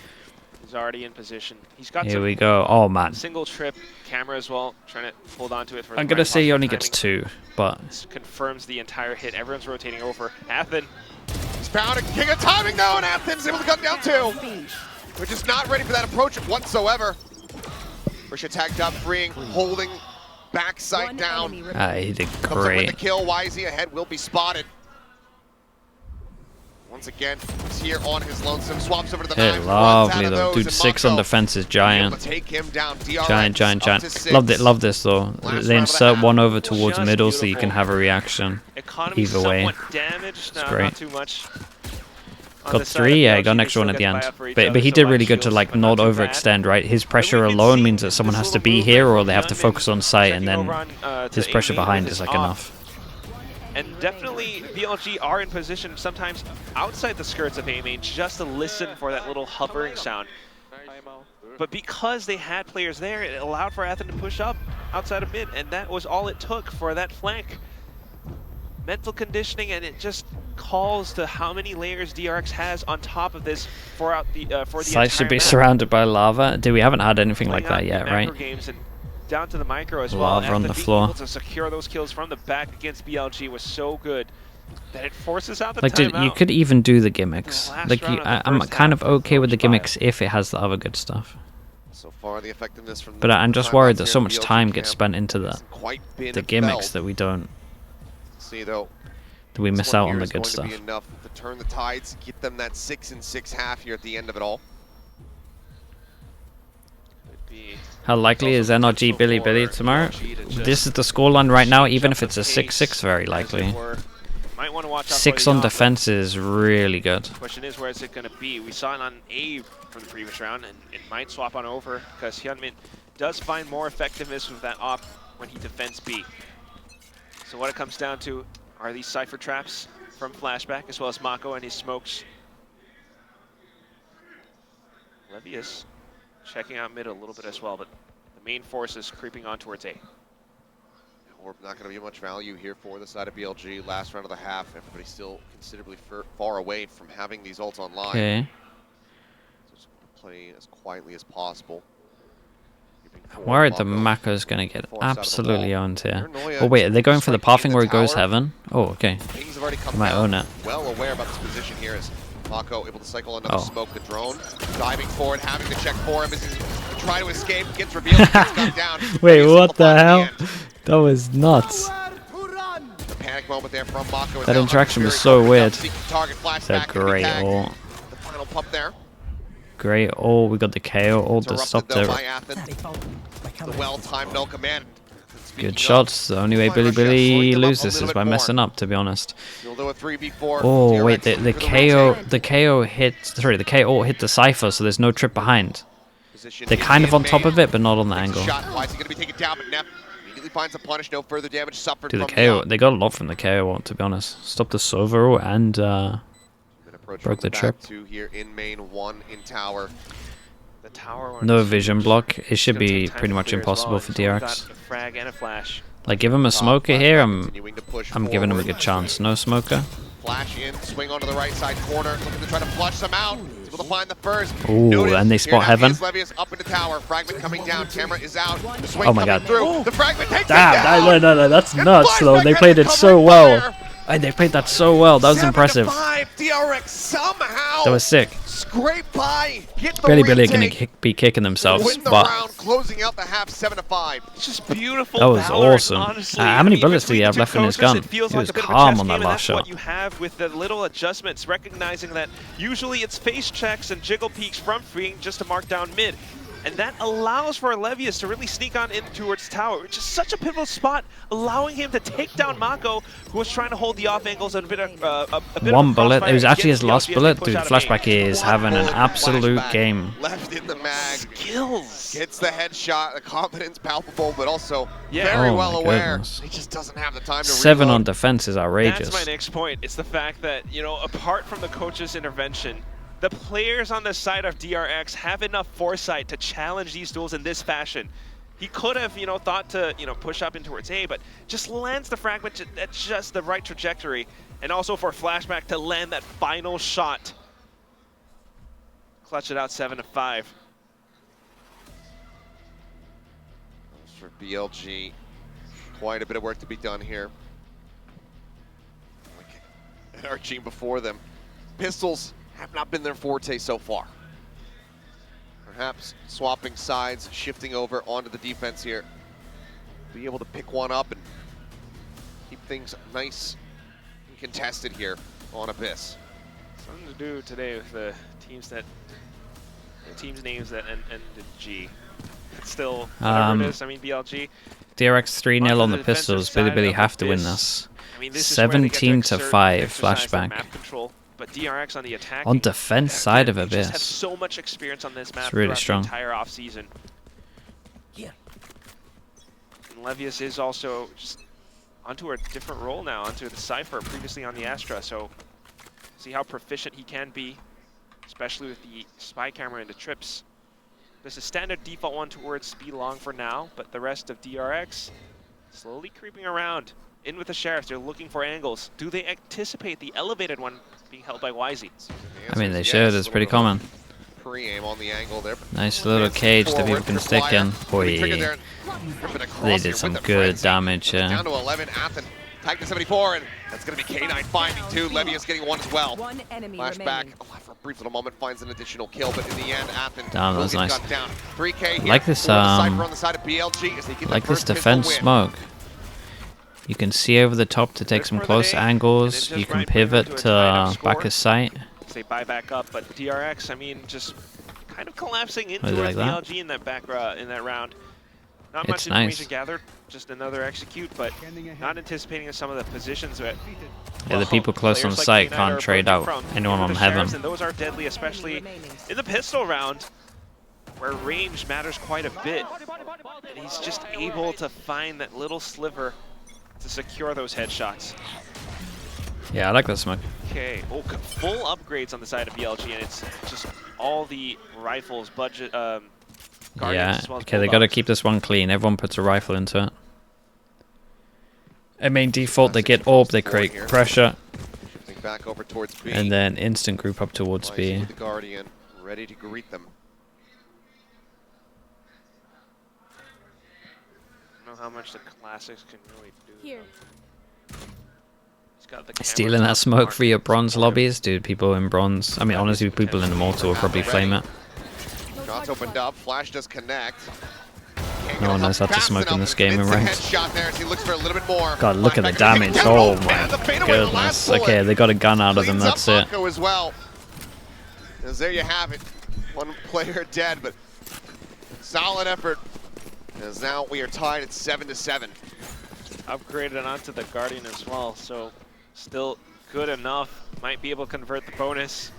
Speaker 2: He's already in position. He's got
Speaker 1: Here we go. Oh, man.
Speaker 2: single trip camera as well, trying to hold on to it for
Speaker 1: I'm
Speaker 2: the
Speaker 1: going to
Speaker 2: right
Speaker 1: say he
Speaker 2: possible
Speaker 1: only gets
Speaker 2: timing.
Speaker 1: 2, but...
Speaker 2: This confirms the entire hit. Everyone's rotating over. Athen,
Speaker 3: He's found a king of timing though, and Athens able to cut down 2. We're just not ready for that approach whatsoever. Risha tagged up, freeing, holding, backside down.
Speaker 1: He did
Speaker 3: Comes up with the
Speaker 1: great.
Speaker 3: kill. YZ ahead will be spotted. Once again, he's here on his lonesome. Swaps over to the
Speaker 1: Hey,
Speaker 3: knife.
Speaker 1: lovely though. Dude, 6 on defense is giant.
Speaker 3: Take him down. DRX
Speaker 1: Giant.
Speaker 3: up to 6.
Speaker 1: Love this though.
Speaker 3: Last round
Speaker 1: They
Speaker 3: of
Speaker 1: insert
Speaker 3: the
Speaker 1: one
Speaker 3: half.
Speaker 1: over towards
Speaker 2: Just
Speaker 1: middle so you can
Speaker 2: beautiful.
Speaker 1: have a reaction.
Speaker 2: economy
Speaker 1: Either way.
Speaker 2: somewhat damaged. No,
Speaker 1: great.
Speaker 2: not too much. On
Speaker 1: Got
Speaker 2: the side of
Speaker 1: 3, yeah,
Speaker 2: BLG,
Speaker 1: got an
Speaker 2: they
Speaker 1: extra one
Speaker 2: still
Speaker 1: at the
Speaker 2: get
Speaker 1: end.
Speaker 2: buy-out for each
Speaker 1: But
Speaker 2: other,
Speaker 1: he
Speaker 2: so
Speaker 1: did
Speaker 2: light
Speaker 1: really good to
Speaker 2: shields,
Speaker 1: like
Speaker 2: but
Speaker 1: not
Speaker 2: too bad.
Speaker 1: overextend, right? His pressure
Speaker 2: we've been
Speaker 1: alone
Speaker 2: seeing
Speaker 1: means that someone
Speaker 2: this
Speaker 1: has to
Speaker 2: little
Speaker 1: be
Speaker 2: movement
Speaker 1: here or
Speaker 2: from
Speaker 1: they have to
Speaker 2: Hyunmin
Speaker 1: focus on site, and
Speaker 2: checking
Speaker 1: then
Speaker 2: over on, to
Speaker 1: his pressure
Speaker 2: A main
Speaker 1: behind
Speaker 2: with
Speaker 1: is
Speaker 2: his
Speaker 1: like
Speaker 2: op.
Speaker 1: enough.
Speaker 2: And definitely BLG are in position sometimes outside the skirts of A main just to listen for that little hovering sound. But because they had players there, it allowed for Athen to push up outside of mid, and that was all it took for that flank. Mental conditioning, and it just calls to how many layers DRX has on top of this for the
Speaker 1: Site should be
Speaker 2: entire map.
Speaker 1: surrounded by lava. Dude, we haven't had anything like
Speaker 2: Playing
Speaker 1: that
Speaker 2: out
Speaker 1: yet,
Speaker 2: the
Speaker 1: right?
Speaker 2: macro games and down to the micro as
Speaker 1: Lava
Speaker 2: well.
Speaker 1: on the
Speaker 2: Athen being
Speaker 1: floor.
Speaker 2: able to secure those kills from the back against BLG was so good that it forces out the
Speaker 1: Like, dude, you
Speaker 2: timeout.
Speaker 1: could even do the gimmicks.
Speaker 2: The last
Speaker 1: Like,
Speaker 2: round of the
Speaker 1: I'm
Speaker 2: first
Speaker 1: kind
Speaker 2: half,
Speaker 1: of okay with the
Speaker 2: Fire.
Speaker 1: gimmicks if it has the other good stuff.
Speaker 3: So far, the effectiveness from
Speaker 1: But I'm just
Speaker 3: timeouts
Speaker 1: worried that
Speaker 3: here
Speaker 1: so
Speaker 3: in
Speaker 1: much
Speaker 3: BLG
Speaker 1: time gets
Speaker 3: camp
Speaker 1: spent into the
Speaker 3: hasn't quite been
Speaker 1: gimmicks
Speaker 3: felt.
Speaker 1: that we don't,
Speaker 3: See though,
Speaker 1: that we
Speaker 3: this
Speaker 1: miss
Speaker 3: one
Speaker 1: out
Speaker 3: here
Speaker 1: on the
Speaker 3: is
Speaker 1: good
Speaker 3: going
Speaker 1: stuff.
Speaker 3: to be enough to turn the tides, get them that 6 and 6 half here at the end of it all.
Speaker 2: Could be
Speaker 1: How likely is NRG Billy Billy tomorrow? This is the scoreline right now, even if it's a 6-6, very likely.
Speaker 2: Might want to watch out for
Speaker 1: 6
Speaker 2: the
Speaker 1: on
Speaker 2: yacht, but
Speaker 1: defense is really good.
Speaker 2: question is, where is it going to be? We saw it on A from the previous round, and it might swap on over because Hyunmin does find more effectiveness with that op when he defends B. So what it comes down to are these Cypher traps from Flashback, as well as Mako and his smokes. Levius checking out mid a little bit as well, but the main force is creeping on towards A.
Speaker 3: Orb not going to be much value here for the side of BLG. Last round of the half, everybody's still considerably far away from having these ults online.
Speaker 1: Okay.
Speaker 3: So just want to play as quietly as possible.
Speaker 1: I'm worried the Mako's going to get absolutely owned here. Oh wait, are they going for the pathing where it goes heaven? Oh, okay.
Speaker 3: Things have already come
Speaker 1: They might
Speaker 3: down.
Speaker 1: own it.
Speaker 3: Well aware about this position here as Mako able to cycle another
Speaker 1: Oh.
Speaker 3: smoke the drone. Diving forward, having to check for him as he try to escape, gets revealed, gets gunned down.
Speaker 1: Wait,
Speaker 3: He
Speaker 1: what the
Speaker 3: simplifies
Speaker 1: hell?
Speaker 3: at end.
Speaker 1: That was nuts.
Speaker 3: The panic moment there from Mako.
Speaker 1: That interaction was so weird.
Speaker 3: Target
Speaker 1: It's a
Speaker 3: flashback.
Speaker 1: great ult.
Speaker 3: The final pump there.
Speaker 1: Great ult. We got the KO ult that
Speaker 3: Interrupted
Speaker 1: stopped
Speaker 3: though
Speaker 1: it.
Speaker 3: by Athens. The well-timed no command. Speaking
Speaker 1: Good
Speaker 3: of,
Speaker 1: shots. The only way Billy Billy loses is by messing up, to be honest.
Speaker 3: You'll do a 3v4.
Speaker 1: Oh wait,
Speaker 3: DRX
Speaker 1: the
Speaker 3: for
Speaker 1: KO
Speaker 3: retake.
Speaker 1: the KO hit. Sorry, the KO hit the Cypher, so there's no trip behind.
Speaker 3: Position
Speaker 1: They're
Speaker 3: is
Speaker 1: kind of
Speaker 3: being
Speaker 1: on top
Speaker 3: made.
Speaker 1: of it, but not on the
Speaker 3: Takes a
Speaker 1: angle.
Speaker 3: shot. Why is he going to be taken down? But Nep immediately finds a punish. No further damage suffered
Speaker 1: Dude, the
Speaker 3: from
Speaker 1: KO, they got a lot from the KO ult, to be honest. Stopped the Sova ult and
Speaker 3: Been a Approach
Speaker 1: Broke
Speaker 3: from
Speaker 1: the
Speaker 3: back
Speaker 1: trip.
Speaker 3: 2 here in main, 1 in tower.
Speaker 2: The tower
Speaker 1: No
Speaker 2: one's
Speaker 1: vision block. It should
Speaker 2: gonna
Speaker 1: be
Speaker 2: take time
Speaker 1: pretty
Speaker 2: to
Speaker 1: much
Speaker 2: clear as
Speaker 1: impossible
Speaker 2: well.
Speaker 1: for
Speaker 2: He's only
Speaker 1: DRX.
Speaker 2: got a frag and a flash.
Speaker 1: Like, give him a
Speaker 3: Top
Speaker 1: smoker
Speaker 3: flashback
Speaker 1: here,
Speaker 3: continuing to push
Speaker 1: I'm giving him a
Speaker 3: forward.
Speaker 1: good chance. No smoker.
Speaker 3: Flash in, swing onto the right side corner, looking to try to flush them out. He's able to find the first.
Speaker 1: Ooh,
Speaker 3: Noted.
Speaker 1: and they
Speaker 3: Here
Speaker 1: spot
Speaker 3: now
Speaker 1: heaven.
Speaker 3: is Levius up into tower. Fragment coming down. Tamara is out. The swing
Speaker 1: Oh my
Speaker 3: coming
Speaker 1: god.
Speaker 3: through. The fragment takes it
Speaker 1: Damn,
Speaker 3: down.
Speaker 1: no, that's
Speaker 3: And
Speaker 1: nuts though.
Speaker 3: Flashback
Speaker 1: They
Speaker 3: has
Speaker 1: played
Speaker 3: the
Speaker 1: it so
Speaker 3: covering
Speaker 1: well.
Speaker 3: fire.
Speaker 1: Hey, they played that so well. That was
Speaker 3: 7 to
Speaker 1: impressive.
Speaker 3: 5. DRX somehow
Speaker 1: That was sick.
Speaker 3: scrape by. Get the
Speaker 1: Billy
Speaker 3: retake.
Speaker 1: gonna be kicking themselves,
Speaker 3: Win the
Speaker 1: but
Speaker 3: round, closing out the half 7 to 5.
Speaker 2: It's just beautiful.
Speaker 1: that was
Speaker 2: Valorant,
Speaker 1: awesome.
Speaker 2: honestly.
Speaker 1: How many
Speaker 2: I mean,
Speaker 1: bullets did he
Speaker 2: between
Speaker 1: have
Speaker 2: the
Speaker 1: left
Speaker 2: two
Speaker 1: in his
Speaker 2: coaches,
Speaker 1: gun?
Speaker 2: it feels
Speaker 1: He
Speaker 2: like
Speaker 1: was
Speaker 2: a bit of a
Speaker 1: calm
Speaker 2: chess
Speaker 1: on that
Speaker 2: game, and
Speaker 1: last
Speaker 2: that's
Speaker 1: shot.
Speaker 2: what you have with the little adjustments, recognizing that usually it's face checks and jiggle peeks from freeing just to mark down mid. And that allows for Levius to really sneak on in towards tower, which is such a pivotal spot, allowing him to take down Mako, who was trying to hold the off angles and a bit of
Speaker 1: One bullet.
Speaker 2: crossfire
Speaker 1: It was actually his
Speaker 2: against
Speaker 1: last
Speaker 2: BLG as they
Speaker 1: bullet.
Speaker 2: push
Speaker 1: Dude,
Speaker 2: out of main.
Speaker 1: Flashback is
Speaker 3: One
Speaker 1: having an
Speaker 3: bullet
Speaker 1: absolute
Speaker 3: flashback
Speaker 1: game.
Speaker 3: Left in the mag.
Speaker 2: Skills.
Speaker 3: Gets the headshot, the confidence palpable, but also
Speaker 2: Yeah.
Speaker 3: very
Speaker 1: Oh
Speaker 3: well
Speaker 1: my
Speaker 3: aware.
Speaker 1: goodness.
Speaker 3: He just doesn't have the time to
Speaker 1: 7 on
Speaker 3: reload.
Speaker 1: defense is
Speaker 2: That's
Speaker 1: outrageous.
Speaker 2: my next point. It's the fact that, you know, apart from the coach's intervention, the players on the side of DRX have enough foresight to challenge these duels in this fashion. He could have, you know, thought to, you know, push up in towards A, but just lands the fragment at just the right trajectory. And also for Flashback to land that final shot. Clutch it out 7 to 5.
Speaker 3: For BLG, quite a bit of work to be done here. And our team before them. Pistols have not been their forte so far. Perhaps swapping sides, shifting over onto the defense here. Be able to pick one up and keep things nice and contested here on Abyss.
Speaker 2: Something to do today with the teams names that end in G. It's still, whatever it is, I mean, BLG.
Speaker 1: DRX 3-0 on
Speaker 2: Onto
Speaker 1: the
Speaker 2: the
Speaker 1: pistols.
Speaker 2: defensive
Speaker 1: Billy
Speaker 2: side of
Speaker 1: have to win
Speaker 2: Abyss.
Speaker 1: this.
Speaker 2: I mean, this is where they get to
Speaker 1: 17 to
Speaker 2: exert
Speaker 1: 5
Speaker 2: exercise their
Speaker 1: Flashback.
Speaker 2: map control, but DRX on the attack.
Speaker 1: On defense side of
Speaker 2: They just have
Speaker 1: Abyss.
Speaker 2: so much experience on this map
Speaker 1: really
Speaker 2: throughout
Speaker 1: strong.
Speaker 2: the entire off season.
Speaker 5: Here.
Speaker 2: And Levius is also just onto a different role now, onto the Cypher, previously on the Astra, so see how proficient he can be, especially with the spy camera into trips. There's a standard default one towards B long for now, but the rest of DRX slowly creeping around. In with the Sheriff, they're looking for angles. Do they anticipate the elevated one being held by YZ?
Speaker 1: I mean, they should. It's pretty common.
Speaker 3: Pre-aim on the angle there.
Speaker 1: Nice little cage that people can stick in. Boy, they did some good damage.
Speaker 3: Down to 11, Athen tagged to 74, and that's going to be K9 finding two. Levius getting one as well.
Speaker 4: One enemy
Speaker 3: Flashback
Speaker 4: remaining.
Speaker 3: for a brief little moment finds an additional kill, but in the end, Athen
Speaker 1: Damn, that
Speaker 3: will
Speaker 1: was
Speaker 3: get
Speaker 1: nice.
Speaker 3: cut down. 3K here
Speaker 1: Like this,
Speaker 3: for the Cypher on the side of BLG as they get
Speaker 1: like
Speaker 3: the
Speaker 1: this
Speaker 3: first pistol
Speaker 1: defense
Speaker 3: win.
Speaker 1: smoke. You can see over the top to take
Speaker 2: Good
Speaker 1: some
Speaker 2: for the
Speaker 1: close
Speaker 2: day,
Speaker 1: angles.
Speaker 2: and it
Speaker 1: You
Speaker 2: just
Speaker 1: can
Speaker 2: might bring them
Speaker 1: pivot
Speaker 2: to a
Speaker 1: to
Speaker 2: tied-up
Speaker 1: back
Speaker 2: score.
Speaker 1: of sight.
Speaker 2: They buy back up, but DRX, I mean, just kind of collapsing in
Speaker 1: Was it
Speaker 2: towards
Speaker 1: like that?
Speaker 2: BLG in that in that round. Not
Speaker 1: It's
Speaker 2: much information
Speaker 1: nice.
Speaker 2: gathered, just another execute, but not anticipating some of the positions that
Speaker 1: Yeah, the people close on
Speaker 2: players like
Speaker 1: site
Speaker 2: K9
Speaker 1: can't
Speaker 2: are
Speaker 1: trade
Speaker 2: approaching
Speaker 1: out
Speaker 2: from.
Speaker 1: anyone
Speaker 2: Even
Speaker 1: on
Speaker 2: the
Speaker 1: heaven.
Speaker 2: Sheriffs, and those are deadly, especially in the pistol round, where range matters quite a bit. And he's just able to find that little sliver to secure those headshots.
Speaker 1: Yeah, I like that smoke.
Speaker 2: Okay, oh, full upgrades on the side of BLG, and it's just all the rifles, budget, Guardians
Speaker 1: Yeah,
Speaker 2: as well as
Speaker 1: okay, they got to
Speaker 2: Bulldogs.
Speaker 1: keep this one clean. Everyone puts a rifle into it. I mean, default, they get orb, they create pressure,
Speaker 3: Shifting back over towards B.
Speaker 1: and then instant group up towards
Speaker 3: YZ
Speaker 1: B.
Speaker 3: with the Guardian, ready to greet them.
Speaker 2: I don't know how much the classics can really do.
Speaker 4: Here.
Speaker 2: He's got the camera
Speaker 1: Stealing that
Speaker 2: top
Speaker 1: smoke
Speaker 2: mark
Speaker 1: for your bronze
Speaker 2: for him.
Speaker 1: lobbies, dude. People in bronze. I mean, honestly, people in Immortal will probably flame it.
Speaker 3: Shots opened up, Flash does connect.
Speaker 1: No one knows how to smoke in this game in ranked.
Speaker 3: Headshot there as he looks for a little bit more.
Speaker 1: God, look at the
Speaker 3: Flashback
Speaker 1: damage.
Speaker 3: down.
Speaker 1: Oh
Speaker 3: Man,
Speaker 1: my
Speaker 3: the fadeaway, the last
Speaker 1: goodness. Okay,
Speaker 3: bullet
Speaker 1: they got a gun out of them.
Speaker 3: cleans
Speaker 1: That's
Speaker 3: up
Speaker 1: it.
Speaker 3: Mako as well. As there you have it. One player dead, but solid effort. As now we are tied at 7 to 7.
Speaker 2: Upgraded onto the Guardian as well, so still good enough. Might be able to convert the bonus.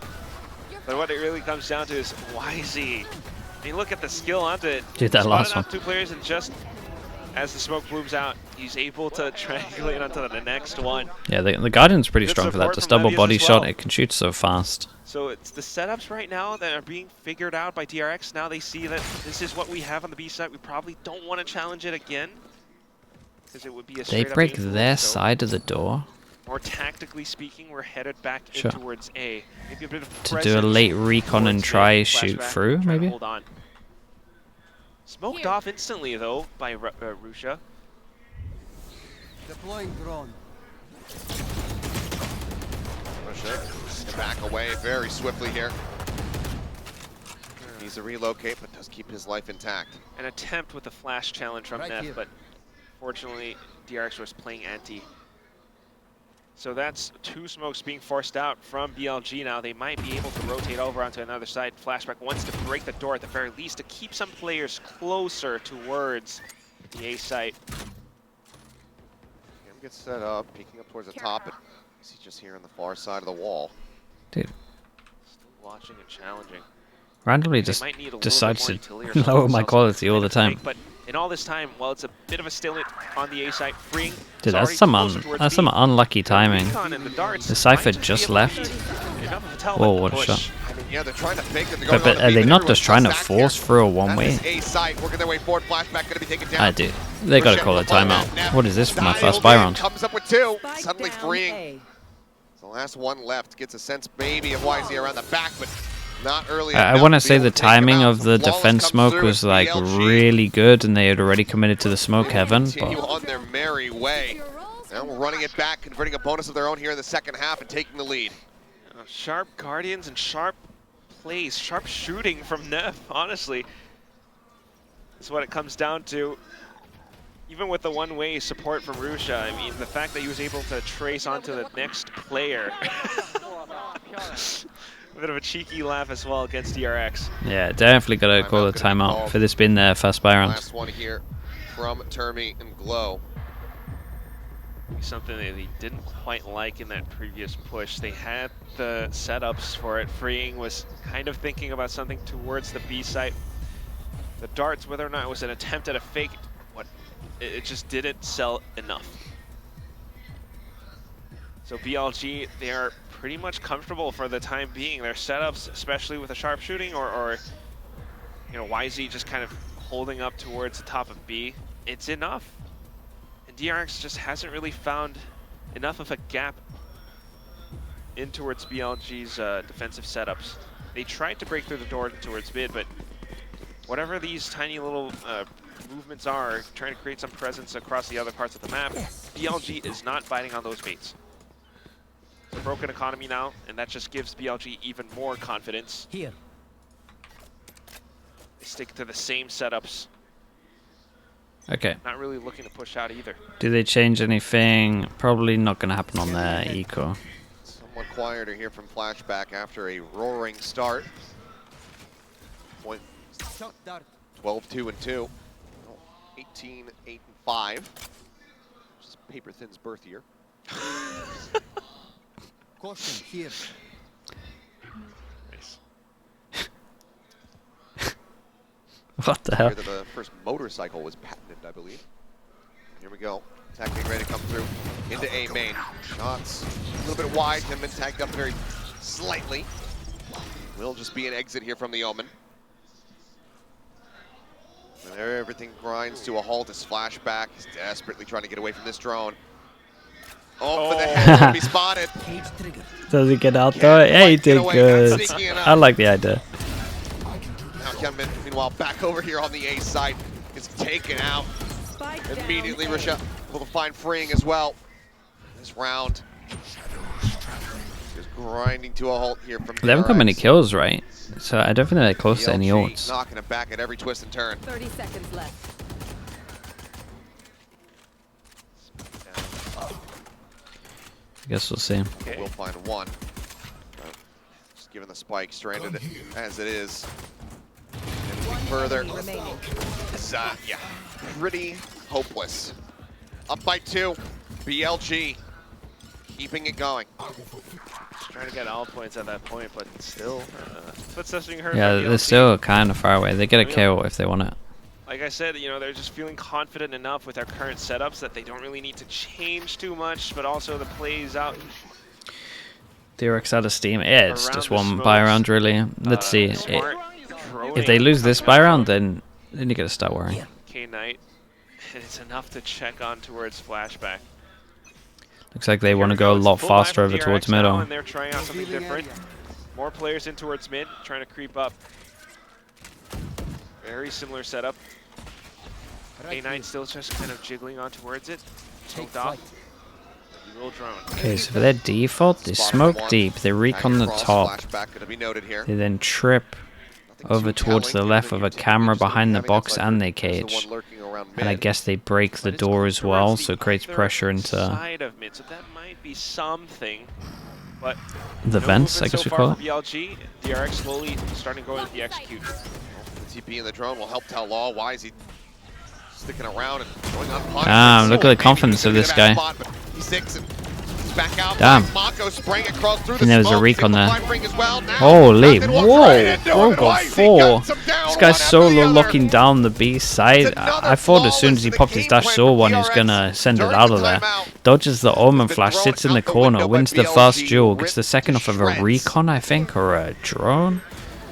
Speaker 2: But what it really comes down to is YZ. I mean, look at the skill onto it.
Speaker 1: Dude, that
Speaker 2: Spotted
Speaker 1: last
Speaker 2: out
Speaker 1: one.
Speaker 2: 2 players in just as the smoke blooms out, he's able to triangulate onto the next one.
Speaker 1: Yeah, the Guardian's pretty
Speaker 2: Good
Speaker 1: strong for that.
Speaker 2: support
Speaker 1: Just
Speaker 2: from
Speaker 1: double
Speaker 2: Levius
Speaker 1: body
Speaker 2: as
Speaker 1: shot,
Speaker 2: well.
Speaker 1: it can shoot so fast.
Speaker 2: So it's the setups right now that are being figured out by DRX. Now they see that this is what we have on the B side. We probably don't want to challenge it again, because it would be a
Speaker 1: They
Speaker 2: straight up
Speaker 1: break
Speaker 2: influence,
Speaker 1: their
Speaker 2: so
Speaker 1: side of the door
Speaker 2: more tactically speaking, we're headed back in
Speaker 1: Sure.
Speaker 2: towards A. Maybe a bit of
Speaker 1: to do a
Speaker 2: presence
Speaker 1: late recon and
Speaker 2: towards
Speaker 1: try
Speaker 2: A,
Speaker 1: shoot
Speaker 2: flashback,
Speaker 1: through,
Speaker 2: try to
Speaker 1: maybe?
Speaker 2: hold on. Smoked off instantly though by Rusha.
Speaker 5: Deploying drone.
Speaker 3: Rusha back away very swiftly here. Needs to relocate, but does keep his life intact.
Speaker 2: An attempt with a flash challenge from
Speaker 5: Right
Speaker 2: Neff,
Speaker 5: here.
Speaker 2: but fortunately DRX was playing anti. So that's 2 smokes being forced out from BLG now. They might be able to rotate over onto another side. Flashback wants to break the door at the very least to keep some players closer towards the A site.
Speaker 3: Cam gets set up, peeking up towards the top, and he's just here on the far side of the wall.
Speaker 1: Dude,
Speaker 2: Still watching and challenging.
Speaker 1: randomly
Speaker 2: They
Speaker 1: just
Speaker 2: might need a little
Speaker 1: decides
Speaker 2: bit more
Speaker 1: to
Speaker 2: utility or something
Speaker 1: lower my
Speaker 2: else
Speaker 1: quality all the
Speaker 2: to make,
Speaker 1: time.
Speaker 2: But in all this time, while it's a bit of a stalemate on the A side, freeing.
Speaker 1: Dude, that's some unlucky timing. The Cypher just left. Whoa, what a shot.
Speaker 3: I mean, yeah, they're trying to fake that they're going
Speaker 1: But
Speaker 3: on
Speaker 1: are
Speaker 3: the
Speaker 1: they
Speaker 3: beat,
Speaker 1: not
Speaker 3: but
Speaker 1: just
Speaker 3: everyone's
Speaker 1: trying to
Speaker 3: stuck
Speaker 1: force
Speaker 3: here.
Speaker 1: through a one-way?
Speaker 3: That is A side, working their way forward. Flashback going to be taken down.
Speaker 1: I do. They gotta call a timeout. What is this for my first buy round?
Speaker 3: Comes up with 2,
Speaker 4: Spike
Speaker 3: suddenly
Speaker 4: down
Speaker 3: freeing.
Speaker 4: A.
Speaker 3: The last one left gets a sense maybe of YZ around the back, but not early
Speaker 1: I
Speaker 3: enough
Speaker 1: want to
Speaker 3: to be
Speaker 1: say
Speaker 3: able
Speaker 1: the
Speaker 3: to take him
Speaker 1: timing
Speaker 3: out.
Speaker 1: of the
Speaker 3: Flawless
Speaker 1: defense
Speaker 3: comes
Speaker 1: smoke
Speaker 3: through
Speaker 1: was
Speaker 3: with
Speaker 1: like
Speaker 3: BLG.
Speaker 1: really good, and they had already committed to the smoke heaven.
Speaker 3: Continue
Speaker 1: But
Speaker 3: on their merry way. Now we're running it back, converting a bonus of their own here in the second half and taking the lead.
Speaker 2: Sharp Guardians and sharp plays, sharp shooting from Neff, honestly. That's what it comes down to. Even with the one-way support from Rusha, I mean, the fact that he was able to trace onto the next player. A bit of a cheeky laugh as well against DRX.
Speaker 1: yeah, definitely gotta call a timeout for this being their first buy round.
Speaker 3: Last one here from Termi and Glow.
Speaker 2: Something that they didn't quite like in that previous push. They had the setups for it. Freeing was kind of thinking about something towards the B site. The darts, whether or not it was an attempt at a fake, it just didn't sell enough. So BLG, they are pretty much comfortable for the time being. Their setups, especially with the sharp shooting, or you know, YZ just kind of holding up towards the top of B, it's enough. And DRX just hasn't really found enough of a gap in towards BLG's defensive setups. They tried to break through the door towards mid, but whatever these tiny little movements are, trying to create some presence across the other parts of the map, BLG is not biting on those baits. It's a broken economy now, and that just gives BLG even more confidence.
Speaker 5: Here.
Speaker 2: They stick to the same setups,
Speaker 1: Okay,
Speaker 2: not really looking to push out either.
Speaker 1: do they change anything? Probably not gonna happen on their eco.
Speaker 3: Somewhat quieter here from Flashback after a roaring start. Point
Speaker 5: Shot dart.
Speaker 3: 12-2-2. 18-8-5. Just paper thin's birth year.
Speaker 5: Caution here.
Speaker 2: Nice.
Speaker 1: What the hell?
Speaker 3: Here that the first motorcycle was patented, I believe. Here we go. Attack being ready to come through into A main. Shots a little bit wide. Have been tagged up very slightly. Will just be an exit here from the Omen. And there everything grinds to a halt as Flashback. He's desperately trying to get away from this drone. Oh, but the head will be spotted.
Speaker 5: Cage trigger.
Speaker 1: Does he get out though?
Speaker 3: Can't
Speaker 1: Yeah, he
Speaker 3: quite get
Speaker 1: did
Speaker 3: away,
Speaker 1: good.
Speaker 3: not sneaky enough.
Speaker 1: I like the idea.
Speaker 3: Now Kevin, meanwhile, back over here on the A side, is taken out.
Speaker 4: Spike down
Speaker 3: Immediately,
Speaker 4: A.
Speaker 3: Rusha able to find freeing as well. This round is grinding to a halt here from
Speaker 1: They haven't got many
Speaker 3: DRX.
Speaker 1: kills, right? So I don't think they're close to any
Speaker 3: BLG
Speaker 1: ults.
Speaker 3: knocking it back at every twist and turn.
Speaker 4: 30 seconds left.
Speaker 1: I guess we'll see.
Speaker 2: Okay.
Speaker 3: We'll find one. Just given the spike, stranded as it is. Anything further,
Speaker 4: Remaining.
Speaker 3: it's, yeah, pretty hopeless. Up by 2, BLG keeping it going.
Speaker 2: Just trying to get all points at that point, but still, foot testing hurt.
Speaker 1: Yeah,
Speaker 2: by
Speaker 1: they're
Speaker 2: BLG.
Speaker 1: still kind of far away. They get a kill if they want it.
Speaker 2: like I said, you know, they're just feeling confident enough with their current setups that they don't really need to change too much, but also the plays out.
Speaker 1: DRX out of steam. Yeah, it's
Speaker 2: Around
Speaker 1: just
Speaker 2: the
Speaker 1: one buy
Speaker 2: smokes.
Speaker 1: round really. Let's see.
Speaker 2: Smart
Speaker 1: If they
Speaker 2: droning
Speaker 1: lose this
Speaker 2: coming
Speaker 1: buy
Speaker 2: out
Speaker 1: round,
Speaker 2: from
Speaker 1: then you gotta start worrying.
Speaker 2: K-Knight. It's enough to check on towards flashback.
Speaker 1: Looks like they
Speaker 2: Here
Speaker 1: want to
Speaker 2: we
Speaker 1: go a
Speaker 2: It's
Speaker 1: lot
Speaker 2: full buy
Speaker 1: faster
Speaker 2: from
Speaker 1: over towards
Speaker 2: DRX now,
Speaker 1: middle.
Speaker 2: and they're trying out something different. More players in towards mid, trying to creep up. Very similar setup. K9 still just kind of jiggling on towards it.
Speaker 5: Take
Speaker 2: Smoked off.
Speaker 5: flight.
Speaker 2: He will drone.
Speaker 1: Okay, so for their default, they
Speaker 3: Spot
Speaker 1: smoke
Speaker 3: one.
Speaker 1: deep, they recon the
Speaker 3: Across,
Speaker 1: top,
Speaker 3: flashback gonna be noted here.
Speaker 1: they then trip
Speaker 3: Nothing
Speaker 1: over
Speaker 3: too
Speaker 1: towards
Speaker 3: telling,
Speaker 1: the left
Speaker 3: given
Speaker 1: with a
Speaker 3: that you're
Speaker 1: camera
Speaker 3: typically just
Speaker 1: behind the
Speaker 3: having
Speaker 1: box
Speaker 3: that
Speaker 1: and
Speaker 3: sniper
Speaker 1: they
Speaker 3: as the
Speaker 1: cage.
Speaker 3: one lurking around
Speaker 1: And I
Speaker 3: mid.
Speaker 1: guess they break the
Speaker 2: But it's
Speaker 1: door
Speaker 2: going
Speaker 1: as well,
Speaker 2: towards
Speaker 1: so it
Speaker 2: the
Speaker 1: creates
Speaker 2: other
Speaker 1: pressure into
Speaker 2: side of mid, so that might be something. But
Speaker 1: the
Speaker 2: no
Speaker 1: vents, I
Speaker 2: movement
Speaker 1: guess
Speaker 2: so
Speaker 1: we
Speaker 2: far
Speaker 1: call
Speaker 2: for
Speaker 1: it.
Speaker 2: BLG. DRX slowly starting going with the execute.
Speaker 3: The TP in the drone will help tell Law why is he sticking around and going unpunished.
Speaker 1: Damn, look at the
Speaker 3: Maybe
Speaker 1: confidence
Speaker 3: he's
Speaker 1: of
Speaker 3: gonna
Speaker 1: this
Speaker 3: get a bad
Speaker 1: guy.
Speaker 3: spot, but he's 6 and he's back out.
Speaker 1: Damn.
Speaker 3: Mako spraying across through
Speaker 1: And
Speaker 3: the
Speaker 1: there was a
Speaker 3: smoke.
Speaker 1: recon
Speaker 3: He's able to
Speaker 1: there.
Speaker 3: find Ring as well. Now,
Speaker 1: Holy,
Speaker 3: Captain walks
Speaker 1: whoa,
Speaker 3: right into
Speaker 1: bro
Speaker 3: it.
Speaker 1: got
Speaker 3: Wise, he
Speaker 1: 4.
Speaker 3: guns him down
Speaker 1: This
Speaker 3: one
Speaker 1: guy's
Speaker 3: after the
Speaker 1: solo
Speaker 3: other.
Speaker 1: locking down the B side.
Speaker 3: It's another
Speaker 1: I thought as soon as
Speaker 3: flawless
Speaker 1: he
Speaker 3: to the
Speaker 1: popped his
Speaker 3: game
Speaker 1: dash
Speaker 3: plan
Speaker 1: saw
Speaker 3: for
Speaker 1: one, he was
Speaker 3: DRX
Speaker 1: gonna send it
Speaker 3: during
Speaker 1: out
Speaker 3: the
Speaker 1: of there.
Speaker 3: timeout.
Speaker 1: Dodges the Omen
Speaker 3: Been
Speaker 1: flash,
Speaker 3: thrown
Speaker 1: sits in
Speaker 3: out
Speaker 1: the
Speaker 3: the
Speaker 1: corner,
Speaker 3: window,
Speaker 1: wins
Speaker 3: but
Speaker 1: the first
Speaker 3: BLG
Speaker 1: duel, gets the
Speaker 3: ripped
Speaker 1: second
Speaker 3: to
Speaker 1: off of a
Speaker 3: shreds.
Speaker 1: recon, I think, or a drone.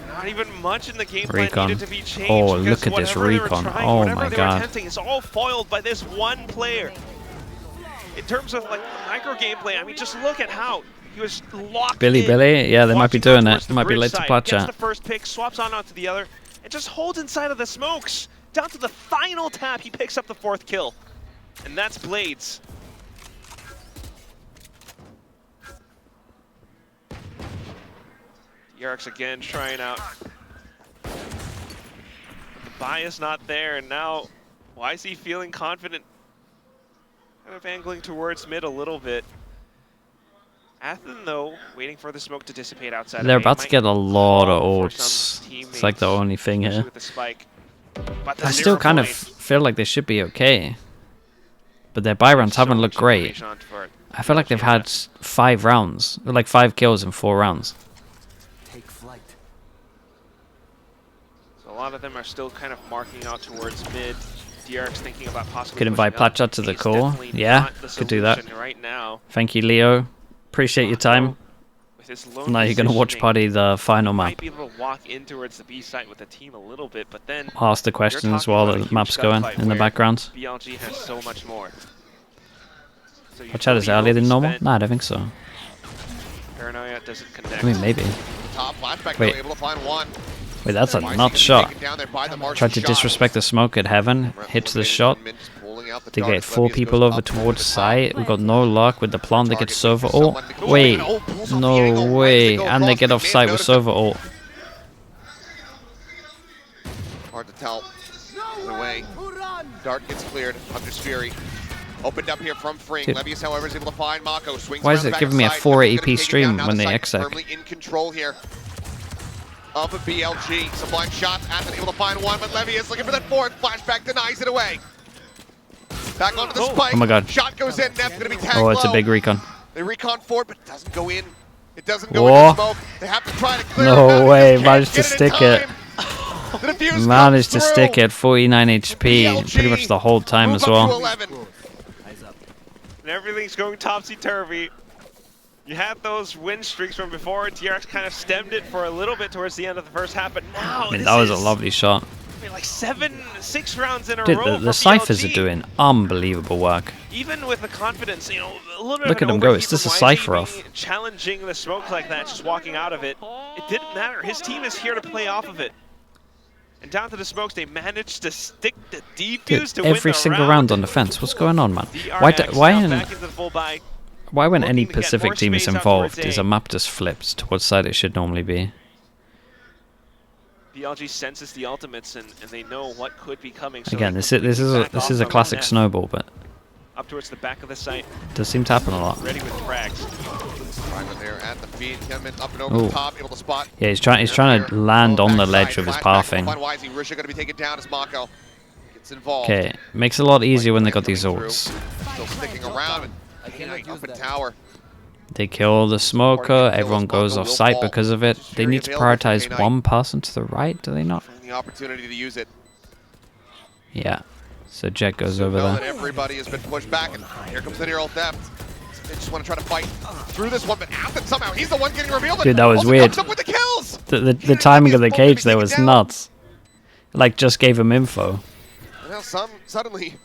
Speaker 2: Not even much in the game plan
Speaker 1: Recon.
Speaker 2: needed to be changed.
Speaker 1: Oh,
Speaker 2: because
Speaker 1: look at this
Speaker 2: whatever they were
Speaker 1: recon.
Speaker 2: trying,
Speaker 1: Oh
Speaker 2: whatever
Speaker 1: my
Speaker 2: they
Speaker 1: God.
Speaker 2: were attempting is all foiled by this one player. In terms of like micro gameplay, I mean, just look at how he was locked
Speaker 1: Billy,
Speaker 2: in.
Speaker 1: Billy, yeah, they might be
Speaker 2: Watching out
Speaker 1: doing
Speaker 2: towards
Speaker 1: it.
Speaker 2: the
Speaker 1: Might be
Speaker 2: bridge
Speaker 1: late to
Speaker 2: side,
Speaker 1: pot
Speaker 2: gets
Speaker 1: chat.
Speaker 2: the first pick, swaps on onto the other, and just holds inside of the smokes. Down to the final tap, he picks up the 4th kill. And that's Blades. DRX again trying out. The buy is not there, and now why is he feeling confident? Kind of angling towards mid a little bit. Athen, though, waiting for the smoke to dissipate outside.
Speaker 1: They're
Speaker 2: of A,
Speaker 1: about to
Speaker 2: might
Speaker 1: get a lot of
Speaker 2: call for
Speaker 1: ults.
Speaker 2: some
Speaker 1: It's like the
Speaker 2: teammates,
Speaker 1: only thing
Speaker 2: especially
Speaker 1: here.
Speaker 2: with the spike. But the
Speaker 1: I still
Speaker 2: 0
Speaker 1: kind of
Speaker 2: point.
Speaker 1: feel like they should be okay. But their buy rounds
Speaker 2: So
Speaker 1: haven't
Speaker 2: much
Speaker 1: looked great.
Speaker 2: information on for it.
Speaker 1: I feel like they've had 5 rounds, like 5 kills in 4 rounds.
Speaker 5: Take flight.
Speaker 2: So a lot of them are still kind of marking out towards mid. DRX thinking about possibly
Speaker 1: Could invite
Speaker 2: pushing up.
Speaker 1: Platchat to the
Speaker 2: He's
Speaker 1: call.
Speaker 2: definitely
Speaker 1: Yeah,
Speaker 2: not the
Speaker 1: could do that.
Speaker 2: solution right now.
Speaker 1: Thank you, Leo. Appreciate your time.
Speaker 2: With his lone
Speaker 1: Now you're gonna watch
Speaker 2: positioning,
Speaker 1: party the final
Speaker 2: might
Speaker 1: map.
Speaker 2: be able to walk in towards the B site with the team a little bit, but then
Speaker 1: Ask the
Speaker 2: you're
Speaker 1: questions
Speaker 2: talking
Speaker 1: while
Speaker 2: about a
Speaker 1: the
Speaker 2: huge
Speaker 1: map's going
Speaker 2: gunfight
Speaker 1: in the
Speaker 2: where
Speaker 1: background.
Speaker 2: BLG has so much more. So
Speaker 1: Our chat is
Speaker 2: utility
Speaker 1: earlier
Speaker 2: will
Speaker 1: than
Speaker 2: be
Speaker 1: normal?
Speaker 2: spent.
Speaker 1: No, I don't think so.
Speaker 2: Paranoia doesn't connect.
Speaker 1: I mean, maybe.
Speaker 3: Top flashback,
Speaker 1: Wait.
Speaker 3: though, able to find one.
Speaker 1: Wait, that's a
Speaker 3: Wise, he
Speaker 1: nut
Speaker 3: gonna be
Speaker 1: shot.
Speaker 3: taken down there by the Martian
Speaker 1: Tried to
Speaker 3: shot.
Speaker 1: disrespect the smoke at heaven. Hits the shot. They get 4 people over towards site. We got no luck with the plant. They get Sova ult. Wait, no way. And they get off site with Sova ult.
Speaker 3: Hard to tell. Either way, Dart gets cleared. Hunter's Fury opened up here from Fring.
Speaker 1: Dude.
Speaker 3: Levius, however, is able to find Mako. Swings
Speaker 1: Why is
Speaker 3: around
Speaker 1: it
Speaker 3: the back
Speaker 1: giving me a
Speaker 3: side.
Speaker 1: 480p
Speaker 3: Gonna take it
Speaker 1: stream
Speaker 3: down. Now
Speaker 1: when
Speaker 3: the
Speaker 1: they
Speaker 3: site
Speaker 1: exec?
Speaker 3: Firmly in control here of a BLG. Sublime shots. Athen able to find one, but Levius looking for that 4th. Flashback denies it away. Back onto the spike.
Speaker 1: Oh my God.
Speaker 3: Shot goes in. Nep's gonna be tagged
Speaker 1: Oh, it's a
Speaker 3: low.
Speaker 1: big recon.
Speaker 3: They recon forward, but it doesn't go in. It doesn't go
Speaker 1: Whoa.
Speaker 3: in the smoke. They have to try to clear
Speaker 1: No
Speaker 3: it out. They
Speaker 1: way,
Speaker 3: just can't
Speaker 1: managed to
Speaker 3: get
Speaker 1: stick
Speaker 3: in
Speaker 1: it.
Speaker 3: time. The defuse
Speaker 1: Managed to
Speaker 3: comes
Speaker 1: stick
Speaker 3: through.
Speaker 1: it 49 HP pretty much the whole time
Speaker 3: Move
Speaker 1: as
Speaker 3: up to
Speaker 1: well.
Speaker 3: 11.
Speaker 5: Eyes up.
Speaker 2: And everything's going topsy-turvy. You had those win streaks from before. DRX kind of stemmed it for a little bit towards the end of the first half, but now
Speaker 1: I mean,
Speaker 2: this
Speaker 1: that was a
Speaker 2: is,
Speaker 1: lovely shot.
Speaker 2: I mean, like 6 rounds in a
Speaker 1: Dude,
Speaker 2: row
Speaker 1: the
Speaker 2: for
Speaker 1: ciphers
Speaker 2: BLG.
Speaker 1: are doing unbelievable work.
Speaker 2: Even with the confidence, you know, a little bit
Speaker 1: Look
Speaker 2: of
Speaker 1: at
Speaker 2: an
Speaker 1: him go,
Speaker 2: overheat
Speaker 1: it's just
Speaker 2: from
Speaker 1: a
Speaker 2: Wisey
Speaker 1: cypher
Speaker 2: being
Speaker 1: off.
Speaker 2: challenging the smoke like that, just walking out of it. It didn't matter. His team is here to play off of it. And down to the smokes, they managed to stick the defuse
Speaker 1: Dude,
Speaker 2: to win
Speaker 1: every
Speaker 2: the
Speaker 1: single round on the fence. What's going on, man?
Speaker 2: DRX now back into the full buy.
Speaker 1: Why when any
Speaker 2: looking to get
Speaker 1: Pacific
Speaker 2: more
Speaker 1: team is
Speaker 2: space out towards
Speaker 1: involved, is
Speaker 2: A.
Speaker 1: a map just flipped to what side it should normally be?
Speaker 2: BLG senses the ultimates and they know what could be coming. So
Speaker 1: Again,
Speaker 2: they
Speaker 1: this is
Speaker 2: completely back
Speaker 1: this
Speaker 2: off
Speaker 1: is a
Speaker 2: from
Speaker 1: classic
Speaker 2: that.
Speaker 1: snowball, but
Speaker 2: Up towards the back of the site,
Speaker 1: does seem to happen a lot.
Speaker 2: ready with frags.
Speaker 3: Right there at the feed. Tiamat up and over
Speaker 1: Ooh.
Speaker 3: the top, able to spot.
Speaker 1: Yeah, he's trying to land on the ledge with his pathing.
Speaker 3: Wisey, Risha gonna be taken down as Mako gets involved.
Speaker 1: Okay, makes it a lot easier when they got these
Speaker 3: Coming
Speaker 1: ults.
Speaker 3: through. Still sticking around.
Speaker 5: I cannot
Speaker 3: Up
Speaker 5: use
Speaker 3: in
Speaker 5: that.
Speaker 3: tower.
Speaker 1: They kill the smoker, everyone goes off site because of it. They need to prioritize one person to the right, do they not?
Speaker 3: The opportunity to use it.
Speaker 1: Yeah. So Jet goes
Speaker 3: So
Speaker 1: over
Speaker 3: know that
Speaker 1: there.
Speaker 3: everybody has been pushed back, and here comes the Neural Theft. They just want to try to fight through this one, but Athen somehow, he's the one getting revealed.
Speaker 1: Dude, that was
Speaker 3: also
Speaker 1: weird.
Speaker 3: comes up with the kills.
Speaker 1: The timing of the cage there was nuts. Like, just gave him info.
Speaker 3: And now suddenly,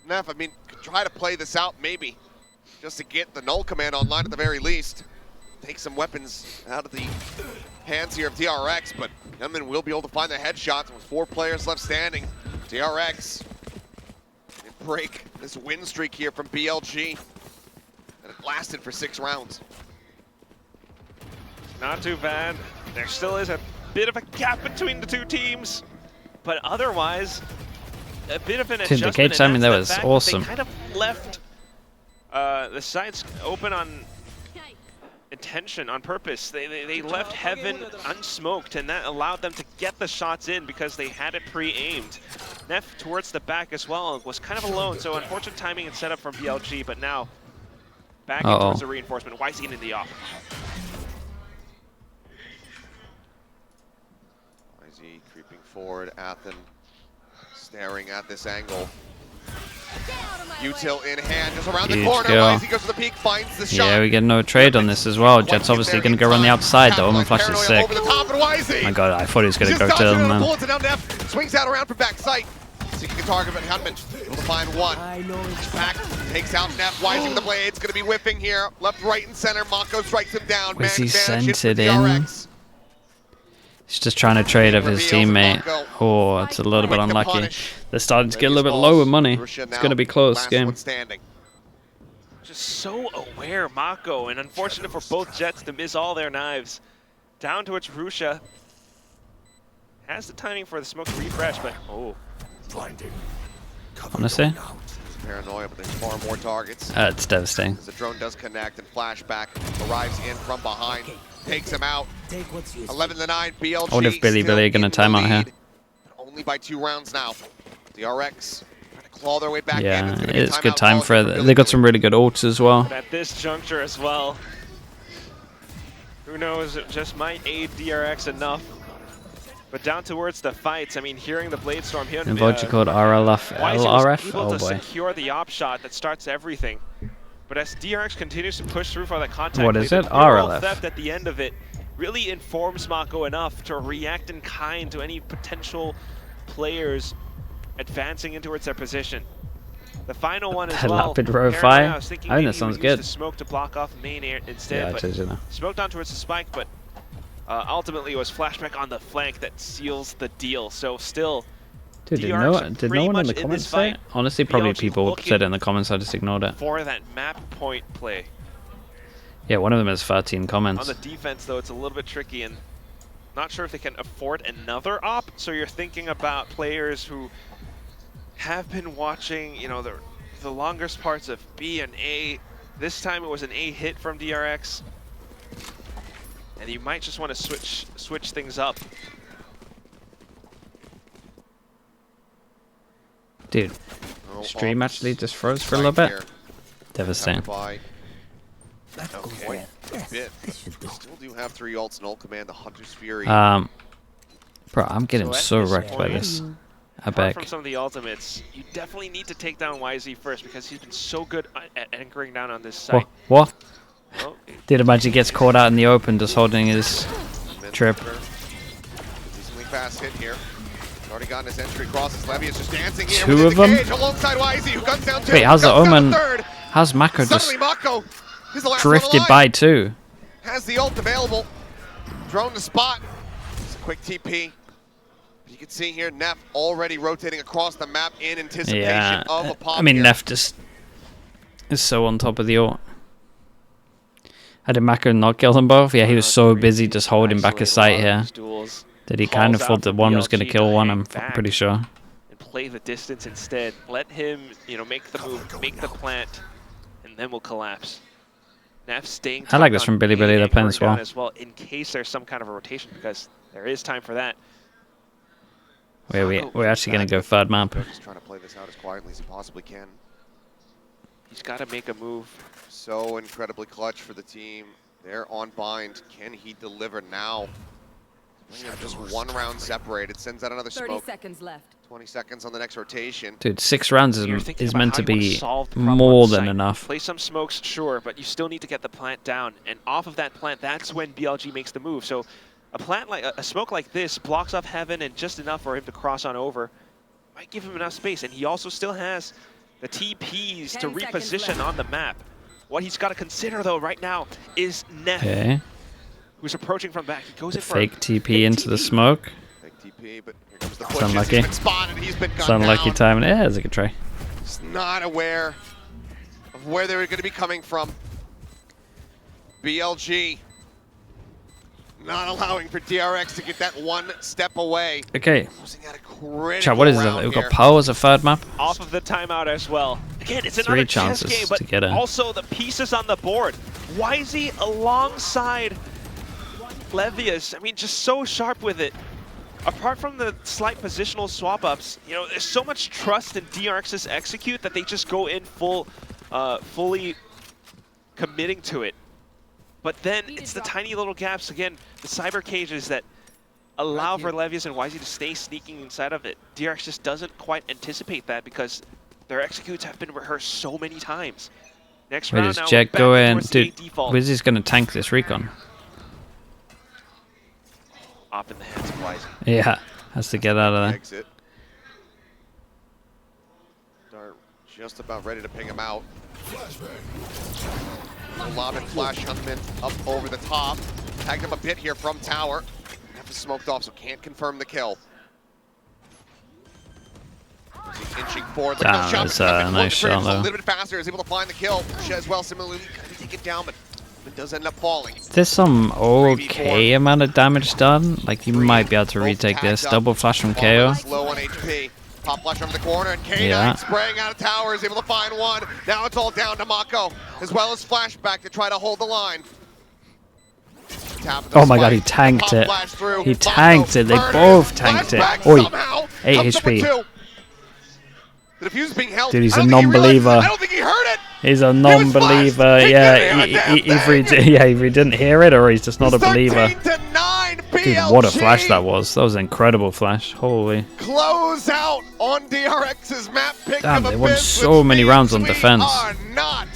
Speaker 3: Neff, I mean, could try to play this out maybe, just to get the null command online at the very least. Take some weapons out of the hands here of DRX, but Gunman will be able to find the headshots with 4 players left standing. DRX can break this win streak here from BLG, and it lasted for 6 rounds.
Speaker 2: Not too bad. There still is a bit of a gap between the two teams, but otherwise, a bit of an
Speaker 1: Dude, the
Speaker 2: adjustment.
Speaker 1: cage timing
Speaker 2: and
Speaker 1: there
Speaker 2: that's
Speaker 1: was
Speaker 2: the fact that
Speaker 1: awesome.
Speaker 2: They kind of left the sides open on intention, on purpose. They left Heaven unsmoked, and that allowed them to get the shots in because they had it pre-aimed. Neff towards the back as well was kind of alone, so unfortunate timing and setup from BLG, but now back in towards the reinforcement. YZ in the off.
Speaker 3: YZ creeping forward, Athen staring at this angle. Util in hand, just around the
Speaker 1: Huge
Speaker 3: corner.
Speaker 1: kill.
Speaker 3: YZ goes to the peak, finds the shot.
Speaker 1: Yeah, we get no trade on this as well. Jet's obviously going to go run the outside. The Omen Flash is sick.
Speaker 3: Over the top, and YZ.
Speaker 1: My god, I thought he was going to
Speaker 3: Just
Speaker 1: go to
Speaker 3: dodging
Speaker 1: him,
Speaker 3: around the
Speaker 1: man.
Speaker 3: bullets, and now Neff swings out around from back sight. Seeking a target, but Hunman able to find one. Back, takes out Neff. YZ with the blades, going to be whipping here. Left, right, and center. Mako strikes him down.
Speaker 1: Was he
Speaker 3: Man
Speaker 1: sent
Speaker 3: for
Speaker 1: it in?
Speaker 3: DRX.
Speaker 1: He's just trying to trade of his teammate. Oh, it's a little bit unlucky. They're starting to get a little bit lower money. It's going to be close game.
Speaker 2: Just so aware, Mako, and unfortunate for both Jets to miss all their knives. Down towards Rusha. Has the timing for the smoke refresh, but
Speaker 1: Honestly,
Speaker 3: Paranoia, but there's far more targets.
Speaker 1: it's devastating.
Speaker 3: As the drone does connect and flashback arrives in from behind, takes him out. 11 to 9. BLG.
Speaker 1: I wonder if Billy
Speaker 3: still
Speaker 1: are going to
Speaker 3: in
Speaker 1: time
Speaker 3: the
Speaker 1: out here.
Speaker 3: lead, but only by 2 rounds now. DRX trying to claw their way back in.
Speaker 1: Yeah,
Speaker 3: It's gonna be a
Speaker 1: it's good
Speaker 3: timeout
Speaker 1: time
Speaker 3: call
Speaker 1: for
Speaker 3: here
Speaker 1: it.
Speaker 3: Billy
Speaker 1: They got some
Speaker 3: Billy.
Speaker 1: really good ults as well.
Speaker 2: at this juncture as well. Who knows, it just might aid DRX enough. But down towards the fights, I mean, hearing the Blade Storm here.
Speaker 1: And what you called RLF, LRF?
Speaker 2: Able
Speaker 1: Oh
Speaker 2: to
Speaker 1: boy.
Speaker 2: secure the op shot that starts everything. But as DRX continues to push through for that contact,
Speaker 1: What is
Speaker 2: the
Speaker 1: it?
Speaker 2: neural
Speaker 1: RLF.
Speaker 2: theft at the end of it really informs Mako enough to react in kind to any potential players advancing in towards their position. The final one as well.
Speaker 1: Lapid row
Speaker 2: Paranoia,
Speaker 1: fire.
Speaker 2: I was thinking
Speaker 1: I think
Speaker 2: maybe
Speaker 1: that
Speaker 2: he
Speaker 1: sounds
Speaker 2: would use
Speaker 1: good.
Speaker 2: the smoke to block off main air instead,
Speaker 1: Yeah, I
Speaker 2: but
Speaker 1: told you that.
Speaker 2: smoked on towards the spike, but ultimately it was flashback on the flank that seals the deal. So still,
Speaker 1: Dude, did
Speaker 2: DRX
Speaker 1: no
Speaker 2: are
Speaker 1: one
Speaker 2: pretty
Speaker 1: in
Speaker 2: much
Speaker 1: the
Speaker 2: in
Speaker 1: comments
Speaker 2: this
Speaker 1: say it?
Speaker 2: fight.
Speaker 1: Honestly, probably
Speaker 2: BLG
Speaker 1: people
Speaker 2: looking
Speaker 1: said it in the comments. I just ignored it.
Speaker 2: for that map point play.
Speaker 1: Yeah, one of them has 13
Speaker 2: On
Speaker 1: comments.
Speaker 2: the defense, though, it's a little bit tricky, and not sure if they can afford another op. So you're thinking about players who have been watching, you know, the longest parts of B and A. This time it was an A hit from DRX, and you might just want to switch things up.
Speaker 1: Dude,
Speaker 3: No
Speaker 1: stream
Speaker 3: ops.
Speaker 1: actually just froze for a little bit.
Speaker 3: Here.
Speaker 1: Devastating.
Speaker 3: By
Speaker 5: Okay.
Speaker 3: a bit. Still do have 3 ults, Null Command, the Hunter's Fury.
Speaker 1: Bro, I'm getting
Speaker 2: So
Speaker 1: so
Speaker 2: at this
Speaker 1: wrecked by
Speaker 2: point,
Speaker 1: this. I
Speaker 2: Apart from
Speaker 1: beg.
Speaker 2: some of the ultimates, you definitely need to take down YZ first because he's been so good at anchoring down on this site.
Speaker 1: What?
Speaker 2: Oh,
Speaker 1: Dude, imagine he gets caught out in the open just holding his trip.
Speaker 3: Decently fast hit here. Already gotten his entry across. His Levy is just dancing here.
Speaker 1: Two
Speaker 3: within
Speaker 1: of
Speaker 3: the
Speaker 1: them?
Speaker 3: cage alongside YZ, who guns down 2.
Speaker 1: Wait, how's the
Speaker 3: guns down
Speaker 1: Omen?
Speaker 3: third.
Speaker 1: How's Mako just
Speaker 3: Suddenly Mako, he's the last one
Speaker 1: drifted
Speaker 3: alive.
Speaker 1: by too?
Speaker 3: Has the ult available. Drone to spot. It's a quick TP. You can see here Neff already rotating across the map in anticipation
Speaker 1: Yeah,
Speaker 3: of a pop
Speaker 1: I mean,
Speaker 3: here.
Speaker 1: Neff just is so on top of the ult. How did Mako not kill them both? Yeah, he was so busy just holding back his sight here that he kind of thought that one was going to kill one, I'm pretty sure.
Speaker 2: And play the distance instead. Let him, you know, make the move, make the plant, and then we'll collapse. Neff staying
Speaker 1: I like
Speaker 2: tucked
Speaker 1: this
Speaker 2: on
Speaker 1: from Billy
Speaker 2: B,
Speaker 1: Billy, they're playing
Speaker 2: anchoring
Speaker 1: as
Speaker 2: down in case there's some kind of a rotation, because there is time for that.
Speaker 1: We're actually going to go third map.
Speaker 3: Just trying to play this out as quietly as he possibly can.
Speaker 2: He's got to make a move.
Speaker 3: So incredibly clutch for the team. They're on bind. Can he deliver now? Just 1 round separated. Sends out another
Speaker 4: 30
Speaker 3: smoke.
Speaker 4: seconds left.
Speaker 3: 20 seconds on the next rotation.
Speaker 1: Dude, 6 rounds
Speaker 2: You're
Speaker 1: is
Speaker 2: thinking about
Speaker 1: meant
Speaker 2: how
Speaker 1: to
Speaker 2: you wanna
Speaker 1: be
Speaker 2: solve the problem
Speaker 1: more
Speaker 2: on
Speaker 1: than
Speaker 2: site.
Speaker 1: enough.
Speaker 2: Play some smokes, sure, but you still need to get the plant down. And off of that plant, that's when BLG makes the move. So a plant like a smoke like this blocks off Heaven and just enough for him to cross on over. Might give him enough space, and he also still has the TPs to
Speaker 4: 10 seconds
Speaker 2: reposition
Speaker 4: left.
Speaker 2: on the map. What he's got to consider though right now is Neff,
Speaker 1: Okay.
Speaker 2: who's approaching from back. He goes in for
Speaker 1: Fake
Speaker 2: a
Speaker 1: TP
Speaker 2: big
Speaker 1: into the
Speaker 2: TP.
Speaker 1: smoke.
Speaker 3: Big TP, but here comes the
Speaker 1: It's
Speaker 3: pushes.
Speaker 1: unlucky.
Speaker 3: He's been spotted. He's been
Speaker 1: It's
Speaker 3: gunned
Speaker 1: unlucky
Speaker 3: down.
Speaker 1: timing. Yeah, it's a good try.
Speaker 3: Just not aware of where they were going to be coming from. BLG not allowing for DRX to get that one step away.
Speaker 1: Okay.
Speaker 3: Losing out a critical
Speaker 1: Chat, what is it?
Speaker 3: round
Speaker 1: We've
Speaker 3: here.
Speaker 1: got Power as a third map.
Speaker 2: Off of the timeout as well. Again, it's
Speaker 1: 3
Speaker 2: another chess
Speaker 1: chances
Speaker 2: game, but
Speaker 1: to get in.
Speaker 2: also the pieces on the board. Wisey alongside Levius. I mean, just so sharp with it. Apart from the slight positional swap-ups, you know, there's so much trust in DRX's execute that they just go in fully committing to it. But then it's the tiny little gaps, again, the cyber cages that allow for Levius and Wisey to stay sneaking inside of it. DRX just doesn't quite anticipate that because their executes have been rehearsed so many times. Next
Speaker 1: Wait,
Speaker 2: round
Speaker 1: does
Speaker 2: now,
Speaker 1: Jet
Speaker 2: back
Speaker 1: go
Speaker 2: in
Speaker 1: in?
Speaker 2: towards the
Speaker 1: Dude,
Speaker 2: A default.
Speaker 1: Wizzy's going to tank this recon.
Speaker 2: Up in the hands of Wisey.
Speaker 1: Yeah, has to get out of there.
Speaker 3: Exit. Dart just about ready to ping him out. Lob and flash Huntman up over the top. Tagged him a bit here from tower. Have to smoked off, so can't confirm the kill. He's inching forward. Look at
Speaker 1: Damn,
Speaker 3: those
Speaker 1: it's
Speaker 3: shots.
Speaker 1: a
Speaker 3: Huntman
Speaker 1: nice
Speaker 3: floating
Speaker 1: shot,
Speaker 3: a
Speaker 1: though.
Speaker 3: little bit faster, is able to find the kill. As well, similarly, gonna be taken down, but it does end up falling.
Speaker 1: There's some okay amount of damage done. Like, you might be able to retake this. Double flash from KO.
Speaker 3: Low on HP. Pop flash over the corner, and K9
Speaker 1: Yeah.
Speaker 3: spraying out of tower is able to find one. Now it's all down to Mako, as well as flashback to try to hold the line. Tap of the
Speaker 1: Oh my god, he
Speaker 3: spike.
Speaker 1: tanked
Speaker 3: Pop
Speaker 1: it.
Speaker 3: flash through.
Speaker 1: He
Speaker 3: Mako
Speaker 1: tanked it. They
Speaker 3: burning.
Speaker 1: both tanked it.
Speaker 3: Flashback
Speaker 1: Oi,
Speaker 3: somehow
Speaker 1: 8
Speaker 3: comes up with
Speaker 1: HP.
Speaker 3: 2. The defuse is being held.
Speaker 1: Dude, he's
Speaker 3: I
Speaker 1: a
Speaker 3: don't think he realized
Speaker 1: non-believer.
Speaker 3: it. I don't think he heard it.
Speaker 1: He's a
Speaker 3: was
Speaker 1: non-believer.
Speaker 3: flashed. He
Speaker 1: Yeah,
Speaker 3: didn't hear a damn
Speaker 1: either he didn't hear it or he's just not a believer.
Speaker 3: 13-9 BLG.
Speaker 1: Dude, what a flash that was. That was an incredible flash. Holy.
Speaker 3: Close out on DRX's map pick
Speaker 1: Damn,
Speaker 3: of
Speaker 1: they won
Speaker 3: Abyss,
Speaker 1: so
Speaker 3: which
Speaker 1: many
Speaker 3: means
Speaker 1: rounds on
Speaker 3: we
Speaker 1: defense.
Speaker 3: are not